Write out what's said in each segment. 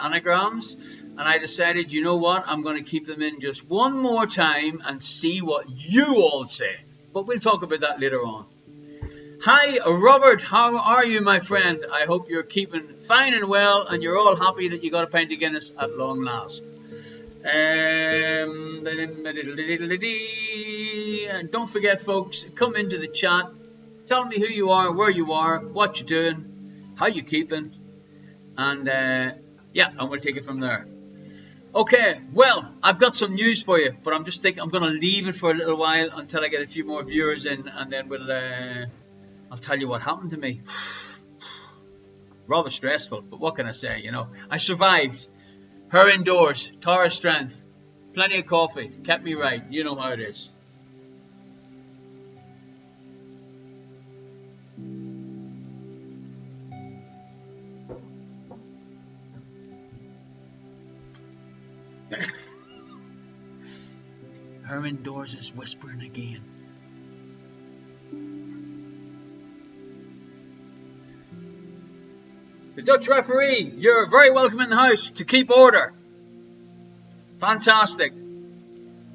anagrams, and I decided, you know what, I'm going to keep them in just one more time and see what you all say. But we'll talk about that later on. Hi, Robert. How are you, my friend? I hope you're keeping fine and well, and you're all happy that you got a pint of Guinness at long last. And don't forget, folks, come into the chat. Tell me who you are, where you are, what you're doing, how you keeping, and yeah, and we'll take it from there. Okay, well, I've got some news for you, but I'm just thinking I'm going to leave it for a little while until I get a few more viewers in, and then I'll tell you what happened to me. Rather stressful, but what can I say, you know? I survived. Her indoors, Tara strength, plenty of coffee, kept me right. You know how it is. Her indoors is whispering again. The Dutch referee, you're very welcome in the house to keep order. Fantastic.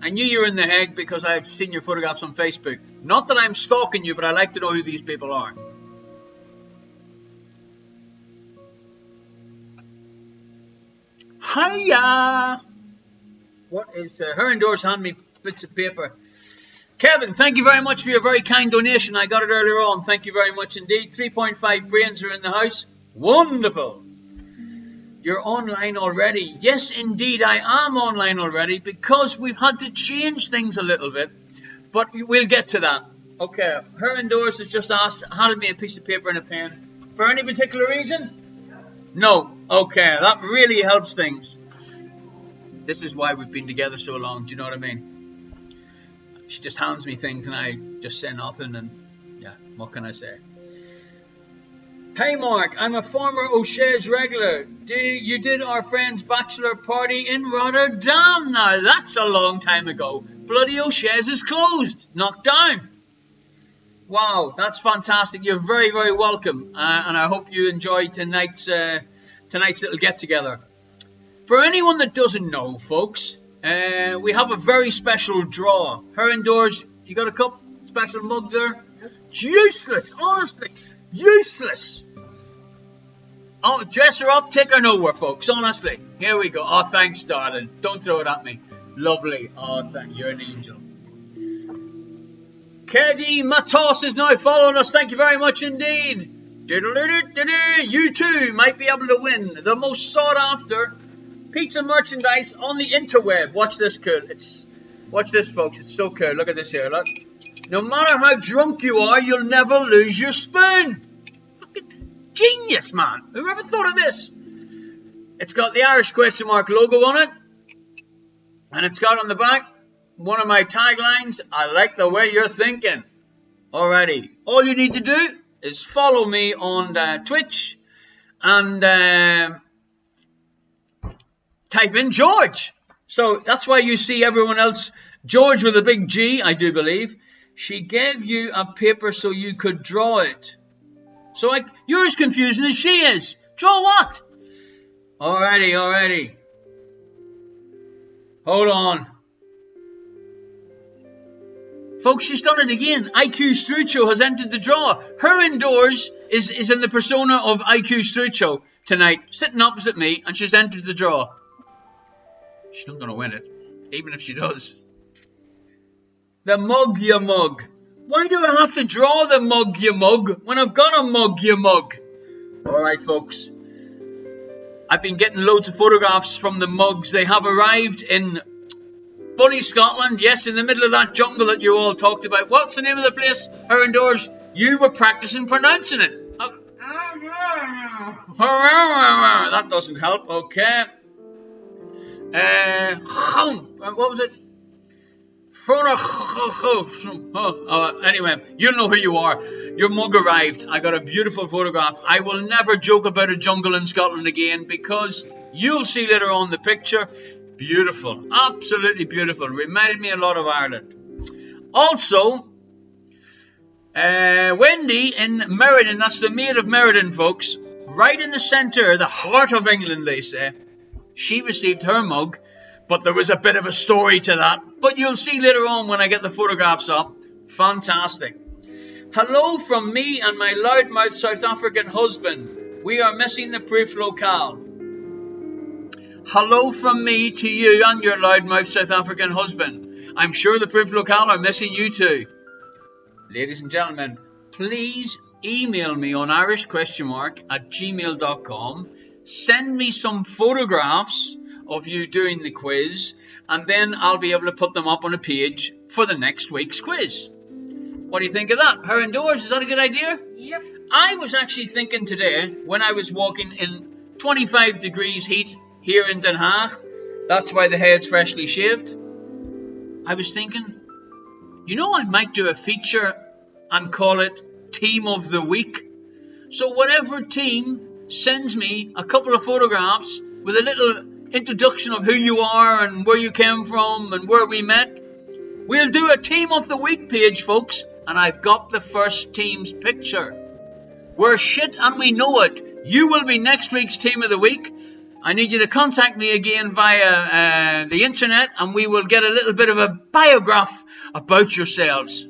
I knew you were in The Hague because I've seen your photographs on Facebook. Not that I'm stalking you, but I like to know who these people are. Hiya! What is her indoors? Hand me bits of paper. Kevin, thank you very much for your very kind donation. I got it earlier on. Thank you very much indeed. 3.5 brains are in the house. Wonderful. You're online already. Yes, indeed, I am online already because we've had to change things a little bit. But we'll get to that. Okay, her indoors has just handed me a piece of paper and a pen. For any particular reason? No. Okay, that really helps things. This is why we've been together so long. Do you know what I mean? She just hands me things and I just say nothing, and yeah, what can I say? Hey Mark, I'm a former O'Shea's regular. You did our friend's bachelor party in Rotterdam. Now that's a long time ago. Bloody O'Shea's is closed, knocked down. Wow, that's fantastic. You're very, very welcome, and I hope you enjoyed tonight's little get together. For anyone that doesn't know, folks, we have a very special draw. Her indoors, you got a cup, special mug there. Useless, honestly, useless. Oh, dress her up, take her nowhere, folks. Honestly, here we go. Oh, thanks, darling. Don't throw it at me. Lovely. Oh, thank you. You're an angel. Keddy Matos is now following us. Thank you very much indeed. You too might be able to win the most sought after pizza merchandise on the interweb. Watch this, cool. Watch this, folks. It's so cool. Look at this here. Look. No matter how drunk you are, you'll never lose your spoon. Fucking genius, man. Who ever thought of this? It's got the Irish question mark logo on it, and it's got on the back one of my taglines. I like the way you're thinking. Alrighty. All you need to do is follow me on Twitch and type in George. So that's why you see everyone else George with a big G, I do believe. She gave you a paper so you could draw it. So you're as confusing as she is. Draw what? Alrighty. Hold on. Folks, she's done it again. IQ Strucho has entered the draw. Her indoors is in the persona of IQ Strucho tonight, sitting opposite me, and she's entered the draw. She's not going to win it, even if she does. The mug, you mug. Why do I have to draw the mug, you mug, when I've got a mug, you mug? Alright, folks. I've been getting loads of photographs from the mugs. They have arrived in Bunny, Scotland. Yes, in the middle of that jungle that you all talked about. What's the name of the place? Her indoors. You were practicing pronouncing it. That doesn't help. Okay. What was it? Anyway, you'll know who you are. Your mug arrived. I got a beautiful photograph. I will never joke about a jungle in Scotland again because you'll see later on the picture. Beautiful. Absolutely beautiful. Reminded me a lot of Ireland. Also, Wendy in Meriden. That's the maid of Meriden, folks. right in the centre, the heart of England, they say. She received her mug, but there was a bit of a story to that. But you'll see later on when I get the photographs up. Fantastic. Hello from me and my loudmouth South African husband. We are missing the proof locale. Hello from me to you and your loudmouth South African husband. I'm sure the proof locale are missing you too. Ladies and gentlemen, please email me on irish@gmail.com. Send me some photographs of you doing the quiz, and then I'll be able to put them up on a page for the next week's quiz. What do you think of that? Her indoors, is that a good idea? Yep. I was actually thinking today, when I was walking in 25 degrees heat here in Den Haag, that's why the head's freshly shaved, I was thinking, I might do a feature and call it Team of the Week. So whatever team sends me a couple of photographs with a little introduction of who you are and where you came from and where we met, we'll do a Team of the Week page, folks, and I've got the first team's picture. We're shit and we know it. You will be next week's Team of the Week. I need you to contact me again via the internet, and we will get a little bit of a biograph about yourselves.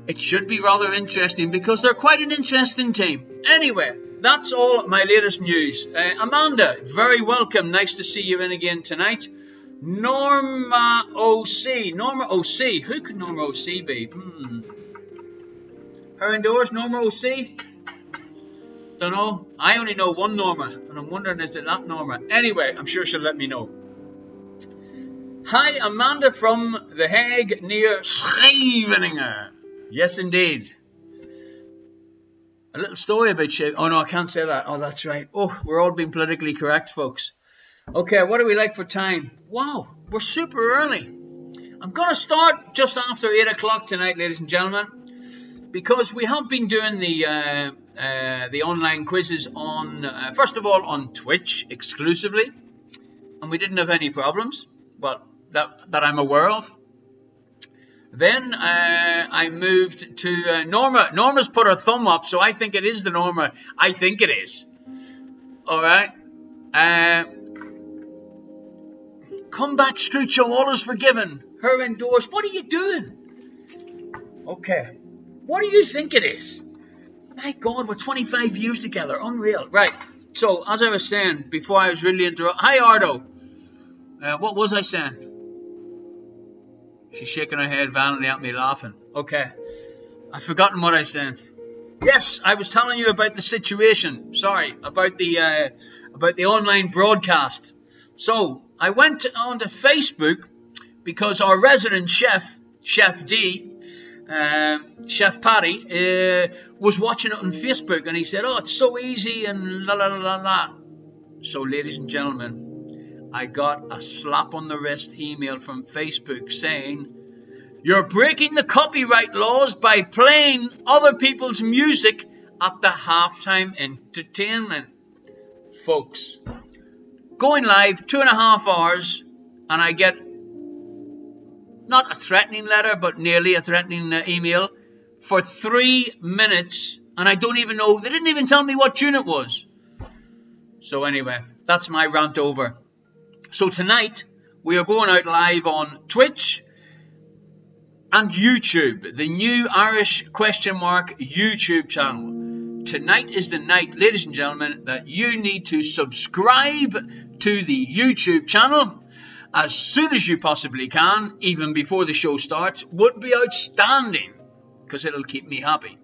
It should be rather interesting because they're quite an interesting team. Anyway, that's all my latest news. Amanda, very welcome. Nice to see you in again tonight. Norma OC. Norma OC. Who could Norma OC be? Her indoors, Norma OC? Don't know. I only know one Norma, and I'm wondering, is it that Norma? Anyway, I'm sure she'll let me know. Hi, Amanda from The Hague near Scheveningen. Yes, indeed. A little story about Scheveningen. Oh, no, I can't say that. Oh, that's right. Oh, we're all being politically correct, folks. Okay, what do we like for time? Wow, we're super early. I'm going to start just after 8 o'clock tonight, ladies and gentlemen, because we have been doing the online quizzes on, first of all, on Twitch exclusively, and we didn't have any problems, well, that I'm aware of. Then I moved to Norma. Norma's put her thumb up, so I think it is the Norma. I think it is. All right. Come back, Strucho. All is forgiven. Her indoors. What are you doing? Okay. What do you think it is? My God, we're 25 years together. Unreal. Right. So, as I was saying before I was really interrupted. Hi, Ardo. What was I saying? She's shaking her head violently at me, laughing. Okay. I've forgotten what I said. Yes, I was telling you about the situation. Sorry, about the online broadcast. So, I went onto Facebook because our resident chef, Chef D, Chef Paddy, was watching it on Facebook, and he said, "Oh, it's so easy," and la la la la la. So, ladies and gentlemen, I got a slap on the wrist email from Facebook saying, "You're breaking the copyright laws by playing other people's music at the halftime entertainment." Folks, going live 2.5 hours, and I get not a threatening letter, but nearly a threatening email for 3 minutes, and I don't even know, they didn't even tell me what tune it was. So anyway, that's my rant over. So tonight, we are going out live on Twitch and YouTube, the new Irish ? YouTube channel. Tonight is the night, ladies and gentlemen, that you need to subscribe to the YouTube channel as soon as you possibly can, even before the show starts, would be outstanding, because it'll keep me happy.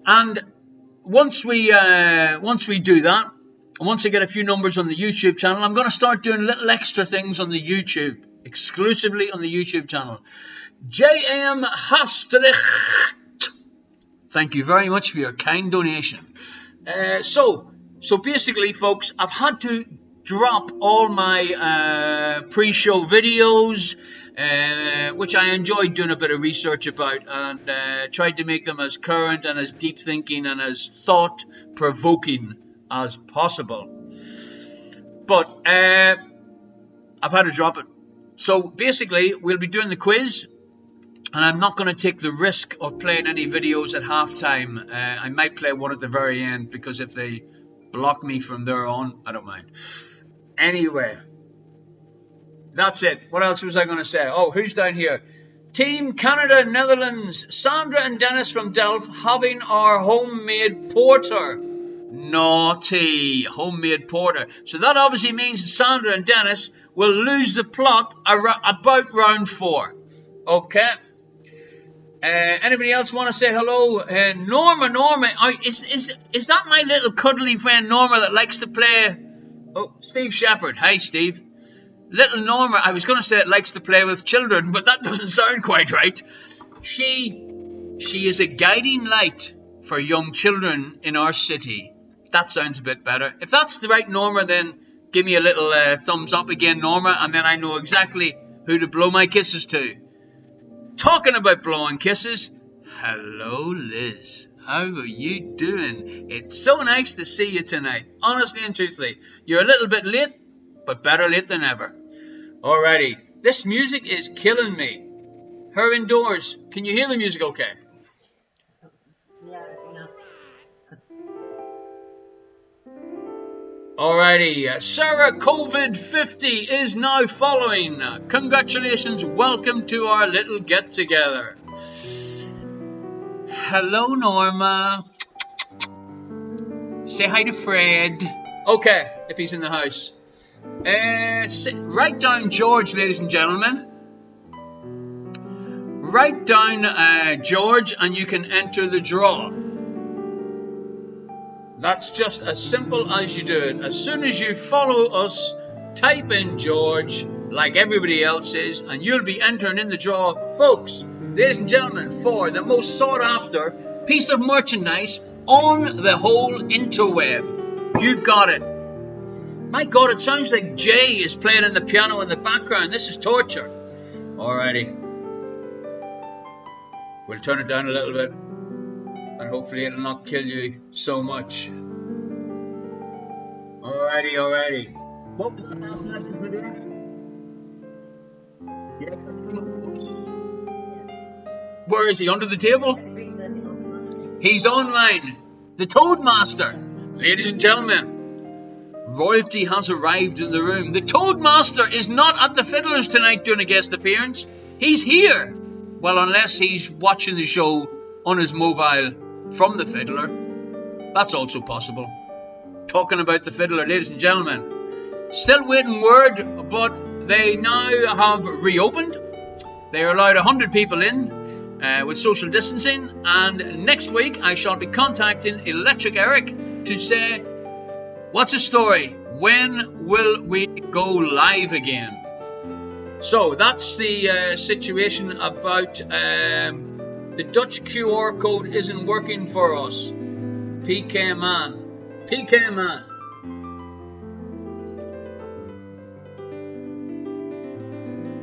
And once we do that, once I get a few numbers on the YouTube channel, I'm going to start doing little extra things on the YouTube, exclusively on the YouTube channel. J.M. Hastricht, thank you very much for your kind donation. So basically, folks, I've had to drop all my pre-show videos, which I enjoyed doing a bit of research about, and tried to make them as current and as deep thinking and as thought-provoking as possible. But I've had to drop it. So basically, we'll be doing the quiz, And I'm not going to take the risk of playing any videos at halftime. I might play one at the very end, because if they block me from there on, I don't mind. Anyway, that's it. What else was I going to say? Oh, who's down here? Team Canada, Netherlands, Sandra and Dennis from Delft having our homemade porter. Naughty, homemade porter. So that obviously means that Sandra and Dennis will lose the plot about round 4. Okay. Anybody else want to say hello? Norma, is that my little cuddly friend Norma that likes to play? Oh, Steve Shepherd. Hi, Steve. Little Norma, I was going to say it likes to play with children, but that doesn't sound quite right. She is a guiding light for young children in our city. That sounds a bit better. If that's the right Norma, then give me a little thumbs up again, Norma, and then I know exactly who to blow my kisses to. Talking about blowing kisses, hello, Liz. How are you doing? It's so nice to see you tonight. Honestly and truthfully, you're a little bit late, but better late than ever. Alrighty, this music is killing me. Her indoors, can you hear the music okay? Yeah. Alrighty, Sarah COVID-50 is now following. Congratulations, welcome to our little get-together. Hello, Norma. Say hi to Fred. Okay, if he's in the house. Write down George, ladies and gentlemen. Write down George and you can enter the draw. That's just as simple as you do it. As soon as you follow us, type in George like everybody else is, and you'll be entering in the draw, folks, ladies and gentlemen, for the most sought after piece of merchandise on the whole interweb. You've got it. My God, it sounds like Jay is playing in the piano in the background. This is torture. Alrighty. We'll turn it down a little bit, and hopefully it'll not kill you so much. Alrighty. What was the last message for today? Yes, where is he? Under the table? He's online. The Toadmaster. Ladies and gentlemen, royalty has arrived in the room. The Toadmaster is not at the Fiddlers tonight doing a guest appearance. He's here. Well, unless he's watching the show on his mobile from the Fiddler. That's also possible. Talking about the Fiddler, ladies and gentlemen. Still waiting word, but they now have reopened. They are allowed 100 people in with social distancing. And next week I shall be contacting Electric Eric to say, what's the story? When will we go live again? So that's the situation about the Dutch QR code isn't working for us. PK man.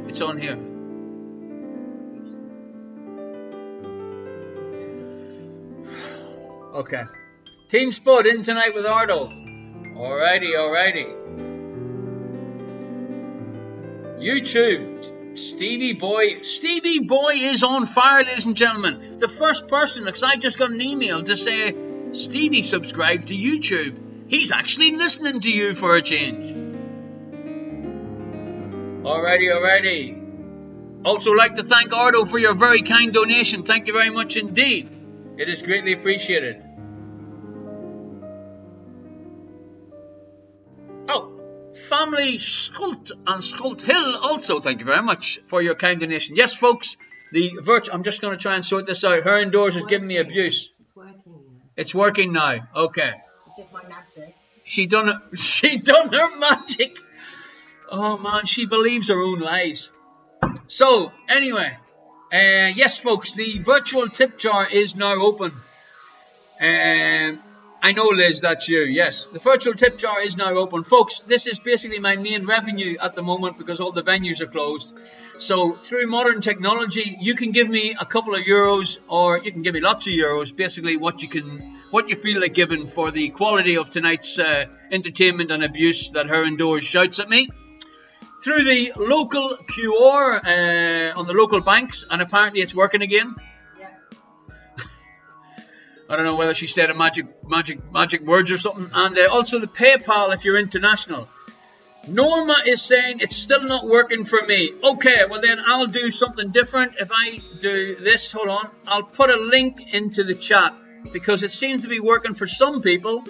It's on here. Okay. Team Spud in tonight with Ardo. Alrighty. YouTube, Stevie Boy is on fire, ladies and gentlemen. The first person, because I just got an email to say Stevie subscribed to YouTube. He's actually listening to you for a change. Alrighty. Also like to thank Ardo for your very kind donation. Thank you very much indeed. It is greatly appreciated. Family Schult and Schult Hill also, thank you very much for your kind donation. Yes, folks, I'm just going to try and sort this out. Her indoors is giving me abuse. It's working now. It's working now. Okay. I did my magic. She done her magic. Oh man, she believes her own lies. So anyway, yes, folks, the virtual tip jar is now open. I know, Liz, that's you. Yes, the virtual tip jar is now open. Folks, this is basically my main revenue at the moment because all the venues are closed. So through modern technology, you can give me a couple of euros or you can give me lots of euros, basically what you feel like giving for the quality of tonight's entertainment and abuse that Her Indoors shouts at me. through the local QR on the local banks, and apparently it's working again. Yeah. I don't know whether she said a magic words or something. And also the PayPal if you're international. Norma is saying it's still not working for me. Okay, well then I'll do something different. If I do this, hold on, I'll put a link into the chat because it seems to be working for some people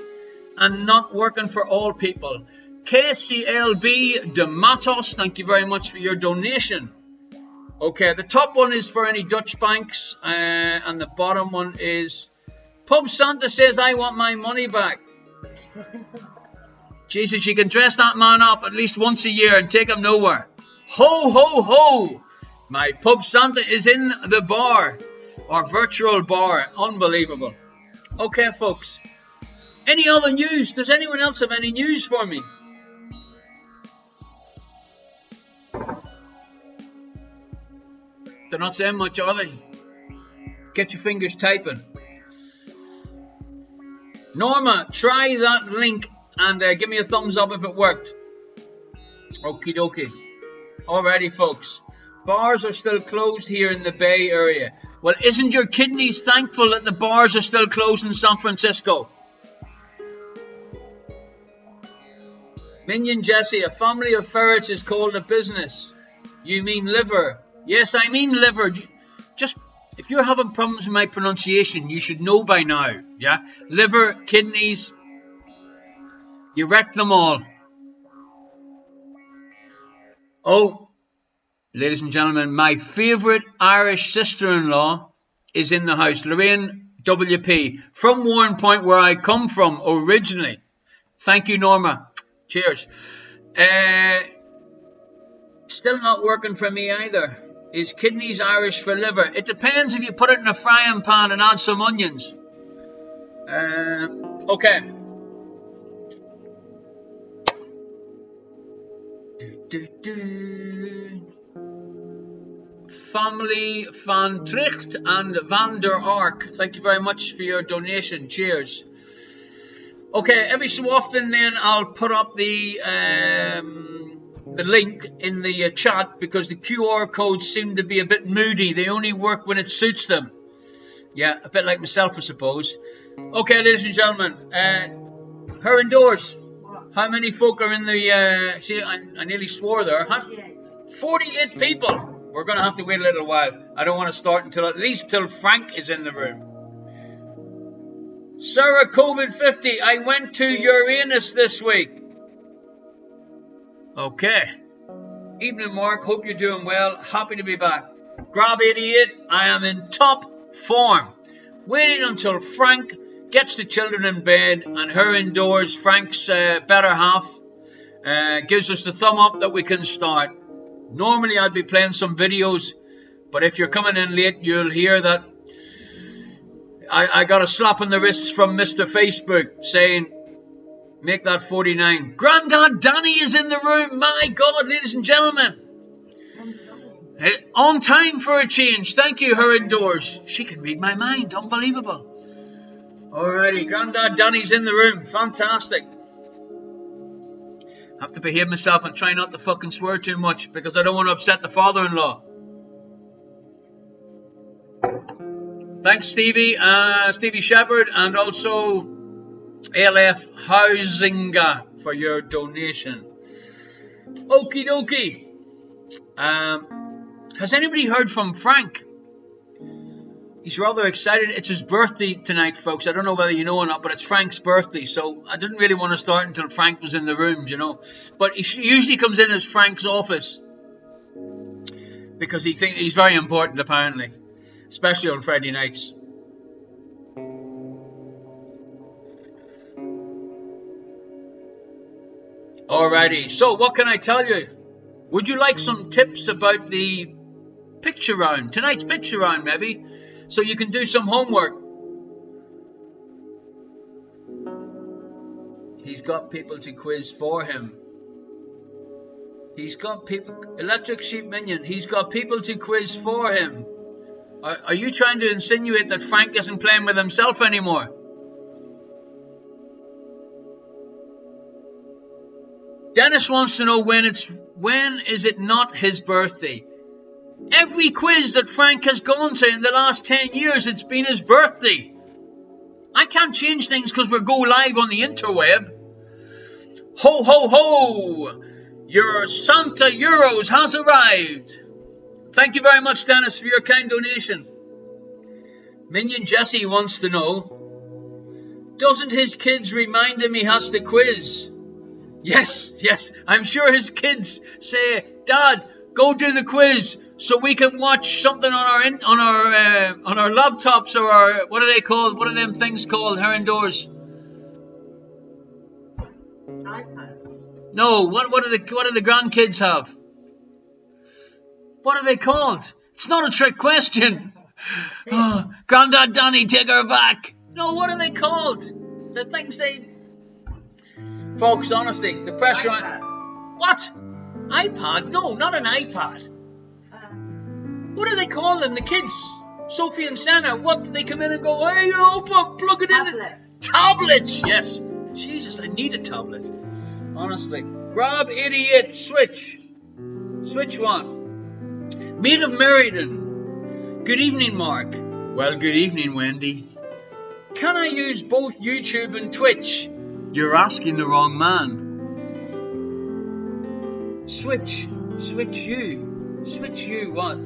and not working for all people. KCLB de Matos, thank you very much for your donation. Okay, the top one is for any Dutch banks and the bottom one is Pub Santa says I want my money back. Jesus, you can dress that man up at least once a year and take him nowhere. Ho, ho, ho! My Pub Santa is in the bar. Or virtual bar. Unbelievable. Okay, folks. Any other news? Does anyone else have any news for me? They're not saying much, are they? Get your fingers typing. Norma, try that link and give me a thumbs up if it worked. Okie dokie. Alrighty, folks. Bars are still closed here in the Bay Area. Well, isn't your kidneys thankful that the bars are still closed in San Francisco? Minion Jesse, a family of ferrets is called a business. You mean liver? Yes, I mean liver. Just, if you're having problems with my pronunciation, you should know by now. Yeah? Liver, kidneys, you wrecked them all. Oh, ladies and gentlemen, my favourite Irish sister-in-law is in the house. Lorraine WP, from Warren Point, where I come from originally. Thank you, Norma. Cheers. Still not working for me either. Is kidneys Irish for liver? It depends if you put it in a frying pan and add some onions. Okay. Family van Tricht and Van der Ark. Thank you very much for your donation. Cheers. Okay, every so often then I'll put up the link in the chat because the QR codes seem to be a bit moody. They only work when it suits them. Yeah, a bit like myself, I suppose. Okay, ladies and gentlemen, her indoors. How many folk are in the... see, I nearly swore there. 48 people. We're going to have to wait a little while. I don't want to start until at least till Frank is in the room. Sarah COVID-50, I went to Uranus this week. Okay. Evening, Mark. Hope you're doing well. Happy to be back. Grab 88, I am in top form. Waiting until Frank gets the children in bed and her indoors. Frank's better half gives us the thumb up that we can start. Normally I'd be playing some videos, but if you're coming in late, you'll hear that I got a slap on the wrists from Mr. Facebook saying, make that 49. Grandad Danny is in the room. My God, ladies and gentlemen. On time for a change. Thank you, her indoors. She can read my mind. Unbelievable. Alrighty, Grandad Danny's in the room. Fantastic. I have to behave myself and try not to fucking swear too much because I don't want to upset the father-in-law. Thanks, Stevie Shepherd, and also ALF Housinga for your donation. Okie dokie. Has anybody heard from Frank? He's rather excited. It's his birthday tonight, folks. I don't know whether you know or not, but it's Frank's birthday. So I didn't really want to start until Frank was in the rooms, you know. But he usually comes in as Frank's office because he thinks he's very important, apparently, especially on Friday nights. Alrighty. So what can I tell you? Would you like some tips about the picture round? Tonight's picture round, maybe? So you can do some homework. He's got people to quiz for him. He's got people... Electric Sheep Minion. He's got people to quiz for him. Are you trying to insinuate that Frank isn't playing with himself anymore? Dennis wants to know when is it not his birthday? Every quiz that Frank has gone to in the last 10 years, it's been his birthday. I can't change things because we go live on the interweb. Ho, ho, ho! Your Santa Euros has arrived. Thank you very much, Dennis, for your kind donation. Minion Jesse wants to know, doesn't his kids remind him he has to quiz? Yes, I'm sure his kids say, Dad, go do the quiz so we can watch something on our laptops or our, what are they called? What are them things called here indoors? iPads. No, what do the grandkids have? What are they called? It's not a trick question. Oh, Grandad Danny, take her back. No, what are they called? The things they... Folks, honestly, the pressure on... What? iPad? No, not an iPad. What do they call them, the kids? Sophie and Senna, what do they come in and go, hey, Opa, plug it in? Tablets, yes. Jesus, I need a tablet. Honestly. Grab 88, switch. Switch one. Maid of Meriden. Good evening, Mark. Well, good evening, Wendy. Can I use both YouTube and Twitch? You're asking the wrong man. Switch you what?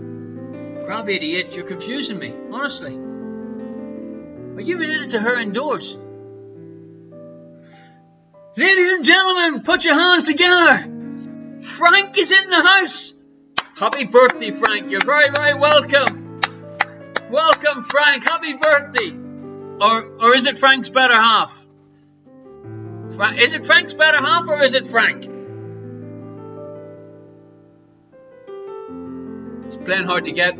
Grab 88, you're confusing me, honestly. Are you related to her indoors? Ladies and gentlemen, put your hands together. Frank is in the house. Happy birthday, Frank. You're very, very welcome. Welcome, Frank. Happy birthday. Or is it Frank's better half? Is it Frank's better half or is it Frank? He's playing hard to get.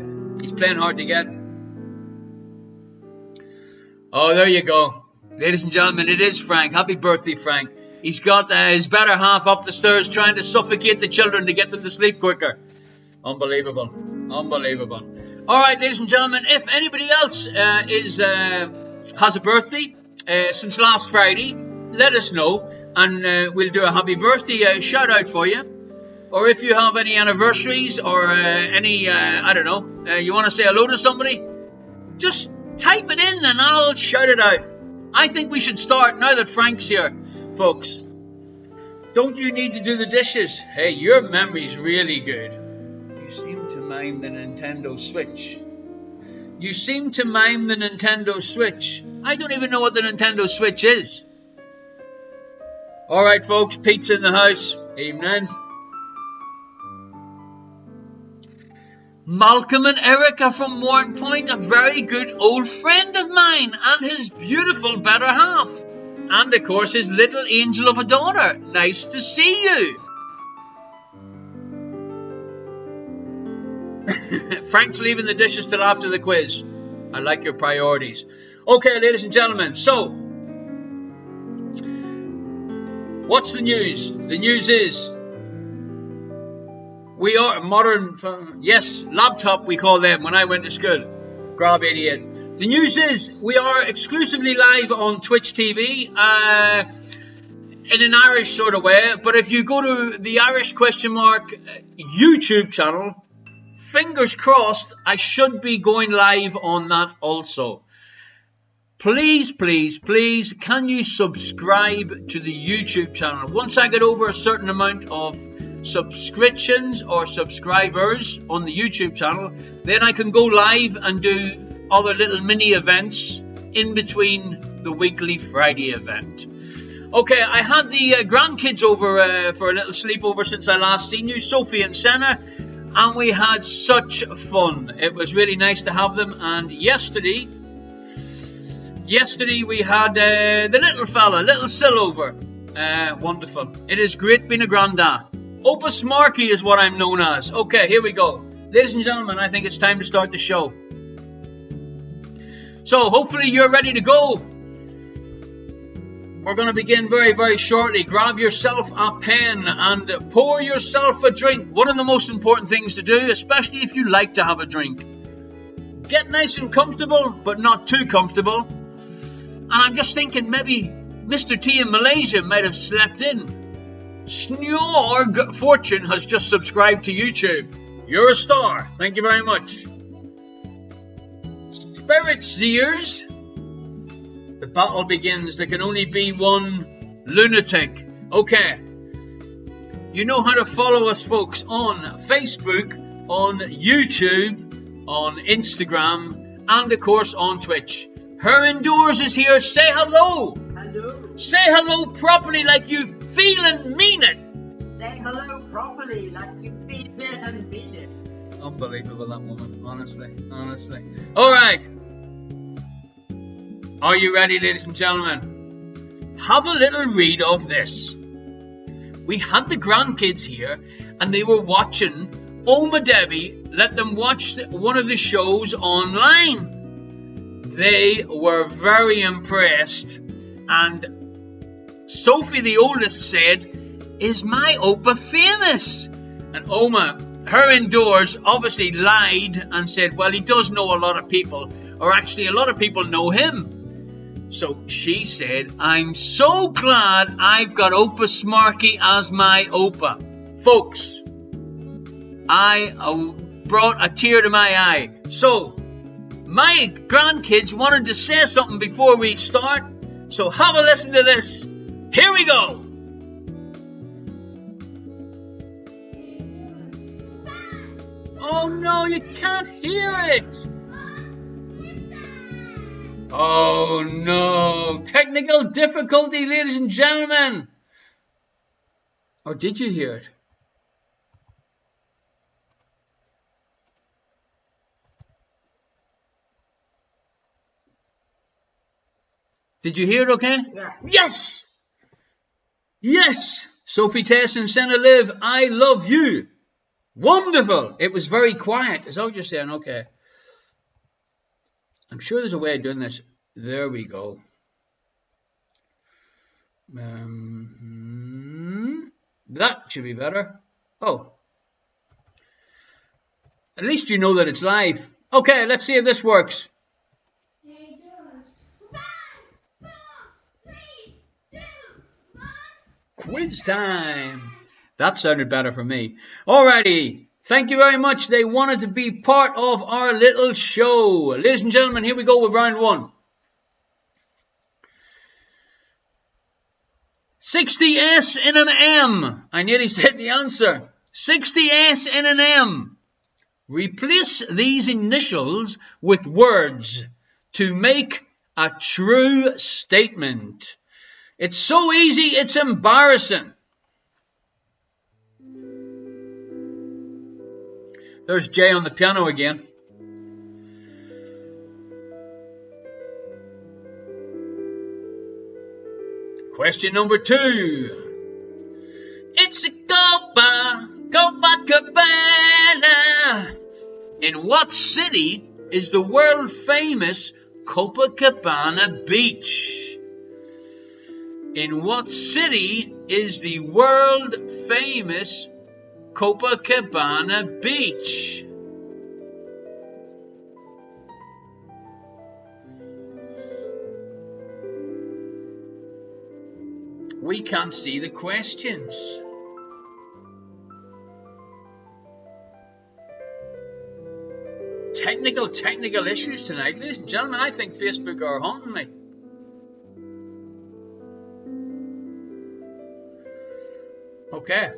Oh, there you go. Ladies and gentlemen, it is Frank. Happy birthday, Frank. He's got his better half up the stairs trying to suffocate the children to get them to sleep quicker. Unbelievable. All right, ladies and gentlemen, if anybody else has a birthday since last Friday, let us know, and we'll do a happy birthday shout out for you. Or if you have any anniversaries or any, I don't know, you want to say hello to somebody, just type it in and I'll shout it out. I think we should start now that Frank's here, folks. Don't you need to do the dishes? Hey, your memory's really good. You seem to mime the Nintendo Switch. I don't even know what the Nintendo Switch is. Alright, folks, Pete's in the house. Evening. Malcolm and Erica from Warren Point, a very good old friend of mine, and his beautiful better half. And, of course, his little angel of a daughter. Nice to see you. Frank's leaving the dishes till after the quiz. I like your priorities. Okay, ladies and gentlemen, so what's the news? The news is we are modern, yes, laptop we call them when I went to school. Grab 88. The news is we are exclusively live on Twitch TV in an Irish sort of way. But if you go to the Irish YouTube channel, fingers crossed, I should be going live on that also. Please, can you subscribe to the YouTube channel? Once I get over a certain amount of subscriptions or subscribers on the YouTube channel, then I can go live and do other little mini events in between the weekly Friday event. Okay, I had the grandkids over for a little sleepover since I last seen you, Sophie and Senna, and we had such fun. It was really nice to have them. And yesterday we had the little fella, little Sil over. Wonderful. It is great being a grandad. Opus Marky is what I'm known as. Okay, here we go. Ladies and gentlemen, I think it's time to start the show. So, hopefully you're ready to go. We're going to begin very, very shortly. Grab yourself a pen and pour yourself a drink. One of the most important things to do, especially if you like to have a drink. Get nice and comfortable, but not too comfortable. And I'm just thinking maybe Mr. T in Malaysia might have slept in. Snorg Fortune has just subscribed to YouTube. You're a star. Thank you very much. Spirit Seers. The battle begins. There can only be one lunatic. Okay. You know how to follow us, folks, on Facebook, on YouTube, on Instagram, and of course on Twitch. Her Indoors is here. Say hello. Hello. Say hello properly like you feel and mean it. Say hello properly, like you feel it and mean it. Unbelievable, that woman. Honestly. All right. Are you ready, ladies and gentlemen? Have a little read of this. We had the grandkids here, and they were watching Oma Debbie let them watch one of the shows online. They were very impressed, and Sophie, the oldest, said, "Is my Opa famous?" And Oma, her Indoors, obviously lied and said, well, he does know a lot of people, or actually a lot of people know him. So she said, I'm so glad I've got Opa Smarky as my Opa. Folks, I brought a tear to my eye. So, my grandkids wanted to say something before we start. So have a listen to this. Here we go. Oh no, you can't hear it. Oh no, technical difficulty, ladies and gentlemen. Or did you hear it? Did you hear it okay? Yeah. Yes! Yes! Sophie Tess and Senna Liv, I love you. Wonderful. It was very quiet. Is that what you're saying? Okay. I'm sure there's a way of doing this. There we go. That should be better. Oh. At least you know that it's live. Okay, let's see if this works. Quiz time. That sounded better for me. Alrighty. Thank you very much. They wanted to be part of our little show. Ladies and gentlemen, here we go with round one. 60S in an M. I nearly said the answer. 60S in an M. Replace these initials with words to make a true statement. It's so easy, it's embarrassing. There's Jay on the piano again. Question number 2. It's a Copacabana. In what city is the world famous Copacabana Beach? In what city is the world famous Copacabana Beach? We can't see the questions. Technical issues tonight, ladies and gentlemen. I think Facebook are haunting me. Okay.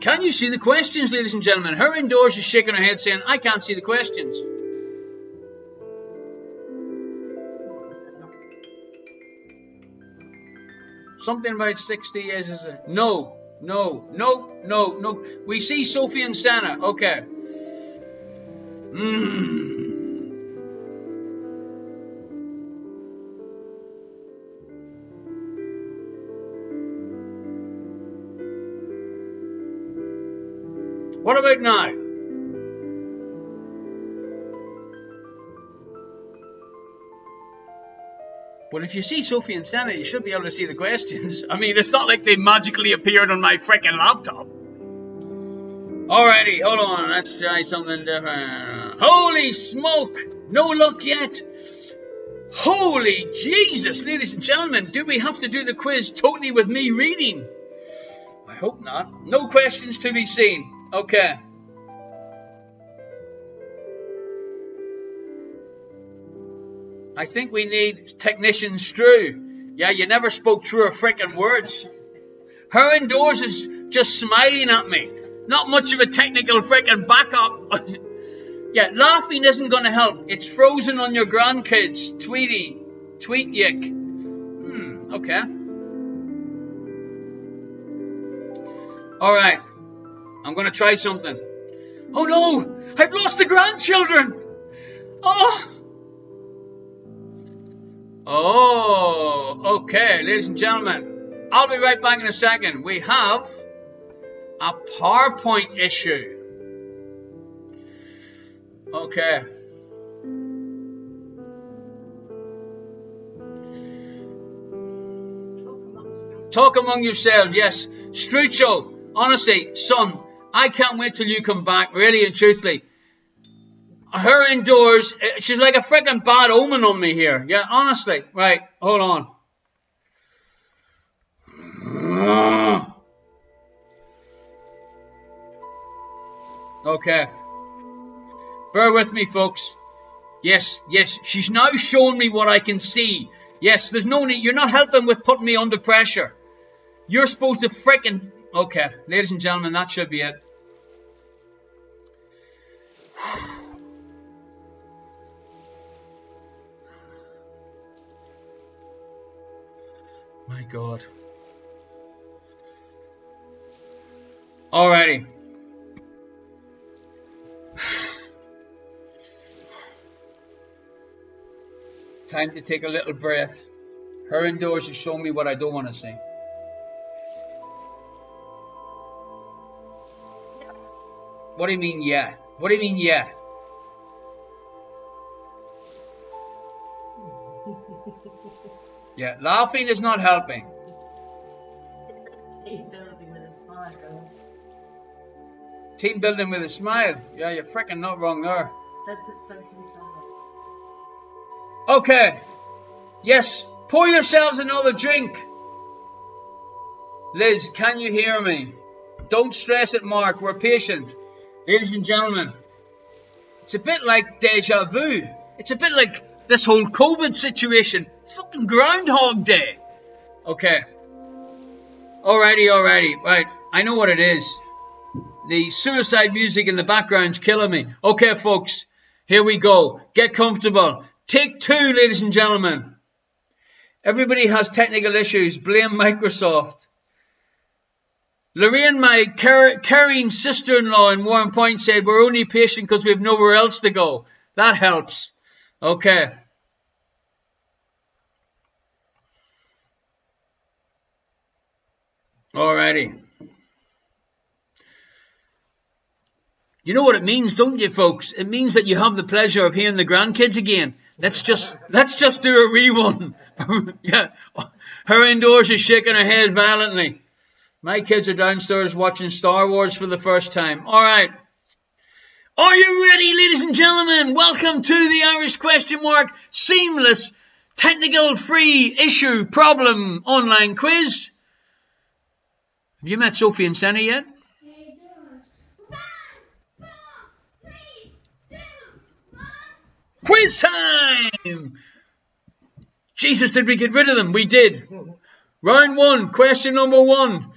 Can you see the questions, ladies and gentlemen? Her Indoors is shaking her head saying, I can't see the questions. Something about 60 years is a... No. We see Sophie and Santa. Okay. What about now? Well, if you see Sophie and Santa, you should be able to see the questions. I mean, it's not like they magically appeared on my freaking laptop. Alrighty, hold on. Let's try something different. Holy smoke! No luck yet. Holy Jesus, ladies and gentlemen, do we have to do the quiz totally with me reading? I hope not. No questions to be seen. Okay. I think we need technician Strew. Yeah, you never spoke truer frickin' words. Her indoors is just smiling at me. Not much of a technical frickin' backup. Yeah, laughing isn't going to help. It's frozen on your grandkids. Tweety. Tweet yick. Okay. Alright. I'm going to try something. Oh no! I've lost the grandchildren! Oh, okay, ladies and gentlemen. I'll be right back in a second. We have a PowerPoint issue. Okay. Talk among yourselves, yes. Strucho, honestly, son, I can't wait till you come back, really and truthfully. Her indoors, she's like a freaking bad omen on me here. Yeah, honestly. Right, hold on. Okay. Bear with me, folks. Yes, she's now showing me what I can see. Yes, there's no need. You're not helping with putting me under pressure. You're supposed to freaking... Okay, ladies and gentlemen, that should be it. My God. Alrighty. Time to take a little breath. Her indoors is showing me what I don't want to see. What do you mean, yeah? What do you mean, yeah? Yeah, laughing is not helping. Team building with a smile. Team building with a smile. Yeah, you're freaking not wrong there. That's the something smile. Okay. Yes, pour yourselves another drink. Liz, can you hear me? Don't stress it, Mark. We're patient. Ladies and gentlemen, it's a bit like deja vu. It's a bit like this whole COVID situation. Fucking Groundhog Day. Okay. Alrighty. Right. I know what it is. The suicide music in the background's killing me. Okay, folks. Here we go. Get comfortable. Take 2, ladies and gentlemen. Everybody has technical issues. Blame Microsoft. Lorraine, my caring sister-in-law in Warren Point, said we're only patient because we have nowhere else to go. That helps. Okay. Alrighty. You know what it means, don't you, folks? It means that you have the pleasure of hearing the grandkids again. Let's just do a rerun. Yeah. Her indoors is shaking her head violently. My kids are downstairs watching Star Wars for the first time. All right. Are you ready, ladies and gentlemen? Welcome to the Irish question mark seamless technical free issue problem online quiz. Have you met Sophie and Senna yet? Quiz time! Jesus, did we get rid of them? We did. Round 1, question number 1.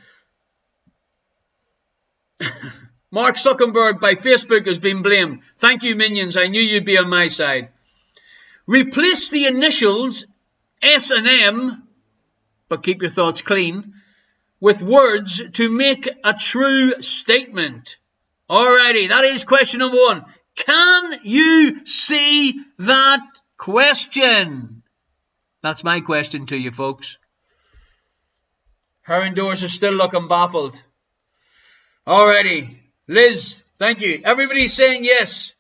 Mark Zuckerberg by Facebook has been blamed. Thank you, minions. I knew you'd be on my side. Replace the initials S and M, but keep your thoughts clean, with words to make a true statement. Alrighty, that is question number 1. Can you see that question? That's my question to you, folks. Her indoors are still looking baffled. Alrighty. Liz, thank you. Everybody's saying yes.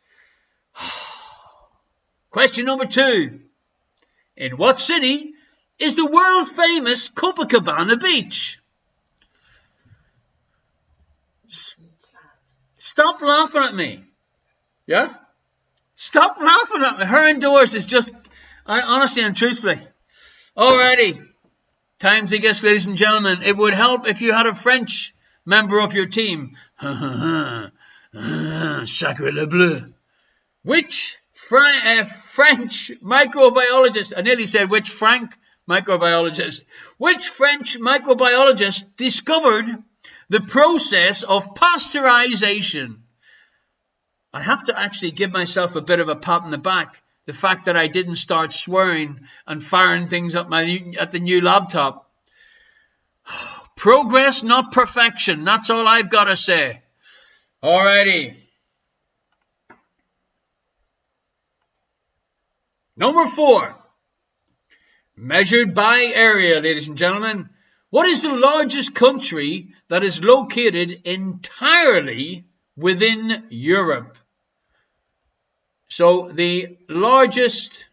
Question number 2. In what city is the world famous Copacabana Beach? Stop laughing at me. Yeah? Stop laughing at me. Her indoors is just... Honestly and truthfully. Alrighty. Time to guess, ladies and gentlemen. It would help if you had a French member of your team. Sacre le bleu. Which French microbiologist, I nearly said which Frank microbiologist, which French microbiologist discovered the process of pasteurization? I have to actually give myself a bit of a pat on the back. The fact that I didn't start swearing and firing things at the new laptop. Progress, not perfection. That's all I've got to say. Alrighty. Number 4. Measured by area, ladies and gentlemen. What is the largest country that is located entirely within Europe? So the largest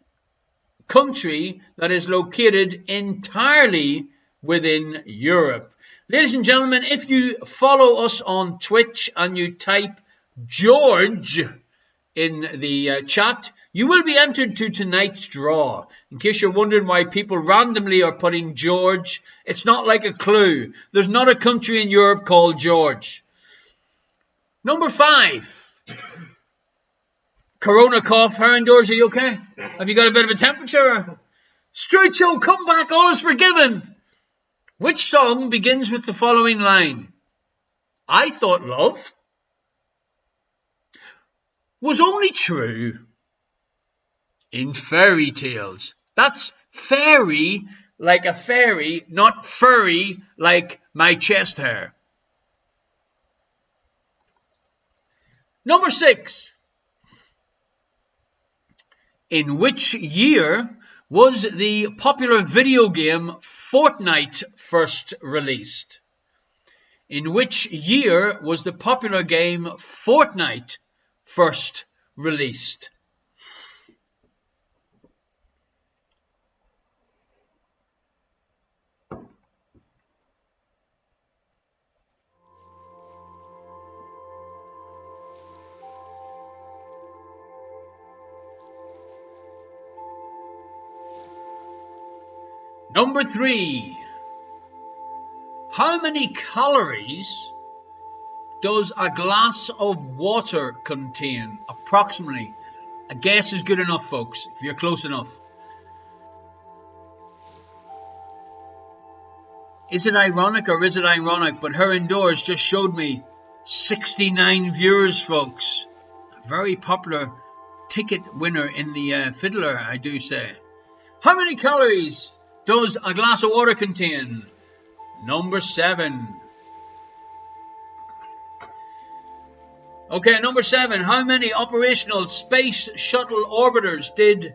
country that is located entirely within Europe. Ladies and gentlemen, if you follow us on Twitch and you type George in the chat, you will be entered to tonight's draw. In case you're wondering why people randomly are putting George, it's not like a clue. There's not a country in Europe called George. Number 5. Corona cough. Herendors, are you okay? Have you got a bit of a temperature? Strucho, come back, all is forgiven. Which song begins with the following line? I thought love was only true in fairy tales. That's fairy like a fairy, not furry like my chest hair. Number 6. In which year was the popular video game Fortnite first released? In which year was the popular game Fortnite first released? Number 3. How many calories does a glass of water contain? Approximately. A guess is good enough, folks, if you're close enough. Is it ironic or is it ironic? But her indoors just showed me 69 viewers, folks. A very popular ticket winner in the Fiddler, I do say. How many calories does a glass of water contain? Number 7. Okay, number 7. How many operational space shuttle orbiters did...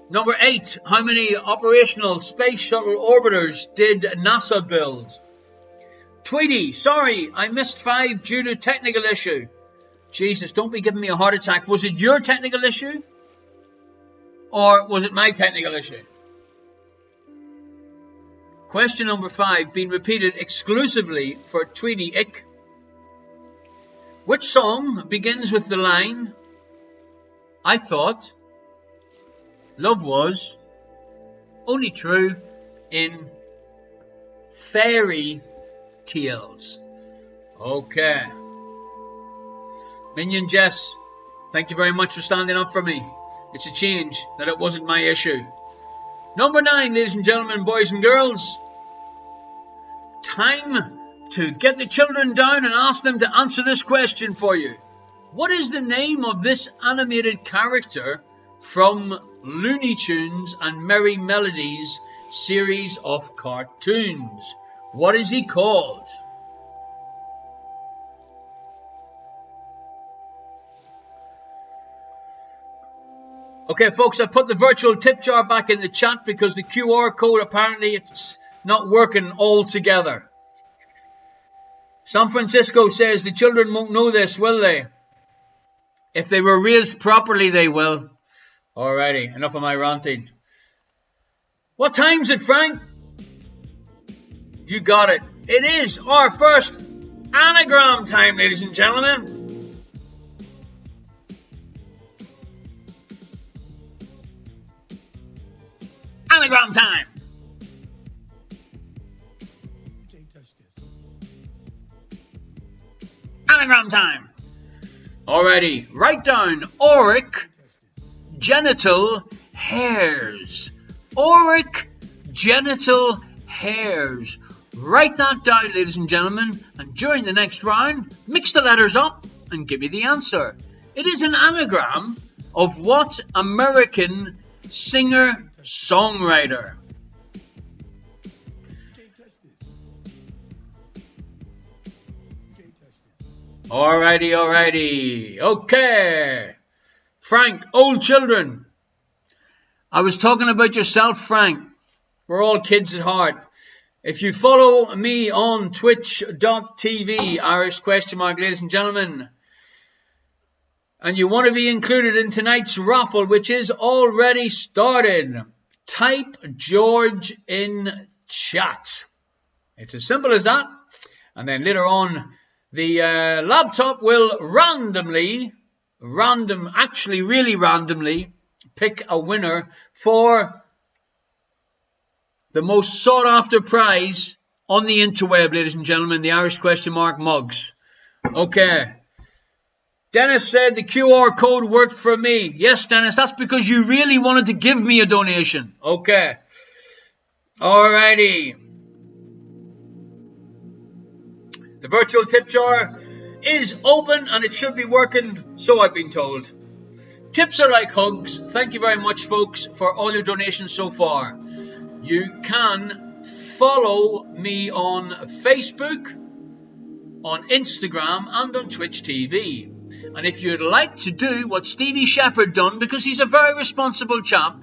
Number 8. How many operational space shuttle orbiters did NASA build? Tweety, sorry, I missed 5 due to technical issue. Jesus, don't be giving me a heart attack. Was it your technical issue? Or was it my technical issue? Question number 5, being repeated exclusively for Tweety Ick. Which song begins with the line, I thought love was only true in fairy tales? Okay. Minion Jess, thank you very much for standing up for me. It's a change that it wasn't my issue. Number 9, ladies and gentlemen, boys and girls. Time to get the children down and ask them to answer this question for you. What is the name of this animated character from Looney Tunes and Merry Melodies series of cartoons? What is he called? Okay, folks, I put the virtual tip jar back in the chat because the QR code, apparently it's not working altogether. San Francisco says the children won't know this, will they? If they were raised properly, they will. Alrighty, enough of my ranting. What time's it, Frank? You got it. It is our first anagram time, ladies and gentlemen. Anagram time. Anagram time. Alrighty, write down auric genital hairs. Auric genital hairs. Write that down, ladies and gentlemen, and during the next round, mix the letters up and give me the answer. It is an anagram of what American singer-songwriter? Alrighty. Okay. Frank, old children. I was talking about yourself, Frank. We're all kids at heart. If you follow me on twitch.tv, Irish question mark, ladies and gentlemen, and you want to be included in tonight's raffle, which is already started, type George in chat. It's as simple as that. And then later on, the laptop will randomly pick a winner for the most sought after prize on the interweb, ladies and gentlemen, the Irish question mark mugs. Okay. Dennis said the QR code worked for me. Yes, Dennis, that's because you really wanted to give me a donation. Okay. Alrighty. The virtual tip jar is open and it should be working, so I've been told. Tips are like hugs. Thank you very much, folks, for all your donations so far. You can follow me on Facebook, on Instagram, and on Twitch TV. And if you'd like to do what Stevie Shepherd done, because he's a very responsible chap,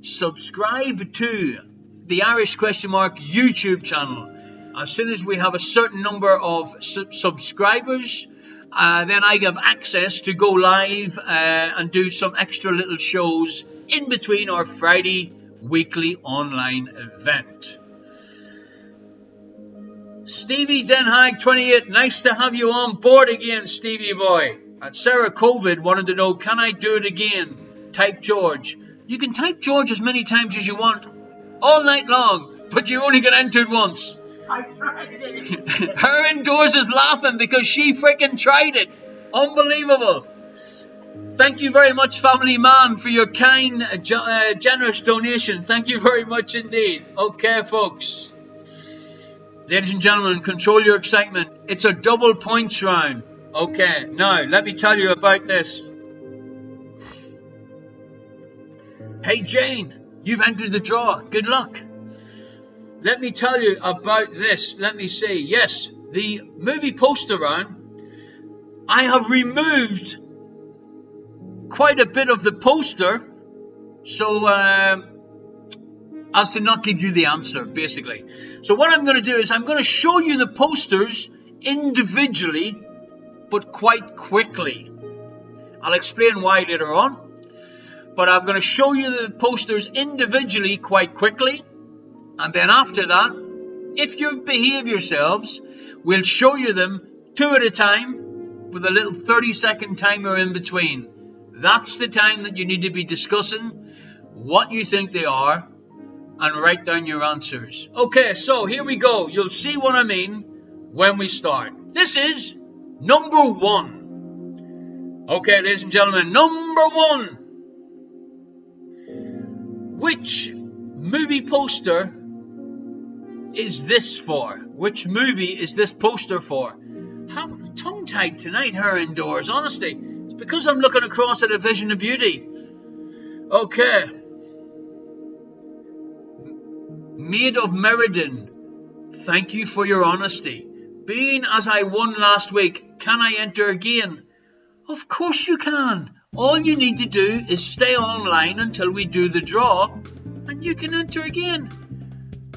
subscribe to the Irish question mark YouTube channel. As soon as we have a certain number of subscribers, then I have access to go live and do some extra little shows in between our Friday weekly online event. Stevie Den Haag 28, nice to have you on board again, Stevie boy. And Sarah COVID wanted to know, can I do it again? Type George. You can type George as many times as you want, all night long, but you only get entered once. I tried it. Her indoors is laughing because she freaking tried it. Unbelievable. Thank you very much, family man, for your kind, generous donation. Thank you very much indeed. Okay, folks. Ladies and gentlemen, control your excitement. It's a double points round. Okay, now let me tell you about this. Hey Jane, you've entered the draw. Good luck. Let me tell you about this. Let me see. Yes, the movie poster round. I have removed quite a bit of the poster, so as to not give you the answer, basically. So what I'm going to do is I'm going to show you the posters individually, but quite quickly. I'll explain why later on. But I'm going to show you the posters individually quite quickly. And then after that, if you behave yourselves, we'll show you them two at a time with a little 30-second timer in between. That's the time that you need to be discussing what you think they are and write down your answers. Okay, so here we go. You'll see what I mean when we start. This is number one. Okay, ladies and gentlemen, number one. Which movie poster is this for? Which movie is this poster for? I'm tongue-tied tonight here indoors, honestly. It's because I'm looking across at A Vision of Beauty. Okay. Maid of Meriden, thank you for your honesty. Being as I won last week, can I enter again? Of course you can. All you need to do is stay online until we do the draw, and you can enter again.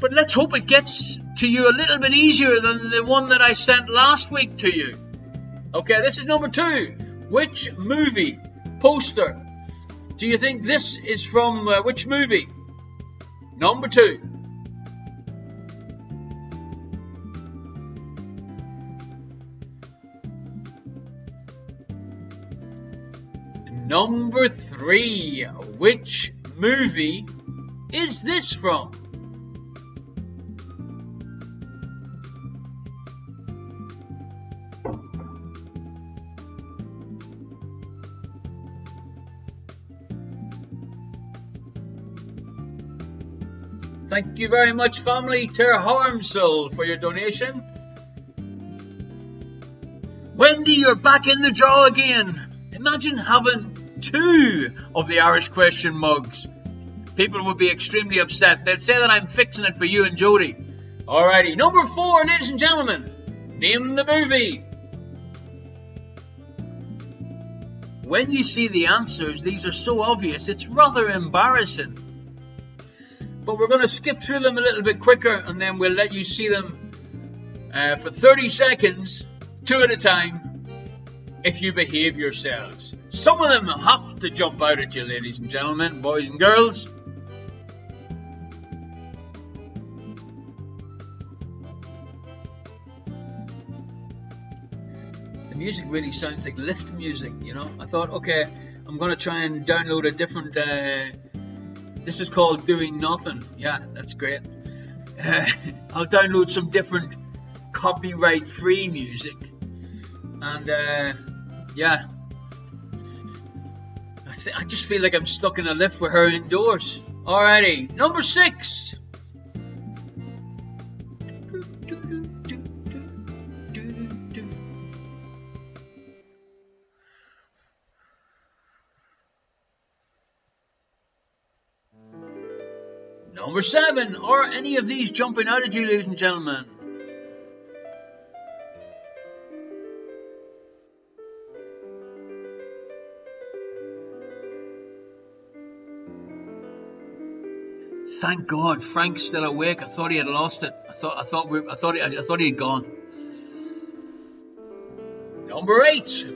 But let's hope it gets to you a little bit easier than the one that I sent last week to you. Okay, this is number two. Which movie poster do you think this is from? Which movie? Number two. Number three. Which movie is this from? Thank you very much, family Ter Harmsel, for your donation. Wendy, you're back in the draw again. Imagine having 2 of the Irish question mugs. People would be extremely upset. They'd say that I'm fixing it for you and Jody. Alrighty, number 4, ladies and gentlemen. Name the movie. When you see the answers, these are so obvious, it's rather embarrassing. But we're going to skip through them a little bit quicker, and then we'll let you see them for 30 seconds, 2 at a time, if you behave yourselves. Some of them have to jump out at you, ladies and gentlemen, boys and girls. The music really sounds like lift music, you know. I thought, okay, I'm going to try and download a different... this is called Doing Nothing. Yeah, that's great. I'll download some different copyright-free music. And, yeah. I just feel like I'm stuck in a lift with her indoors. Alrighty, number 6. Number 7. Are any of these jumping out at you, ladies and gentlemen? Thank God, Frank's still awake. I thought he had lost it. I thought he had gone. Number 8.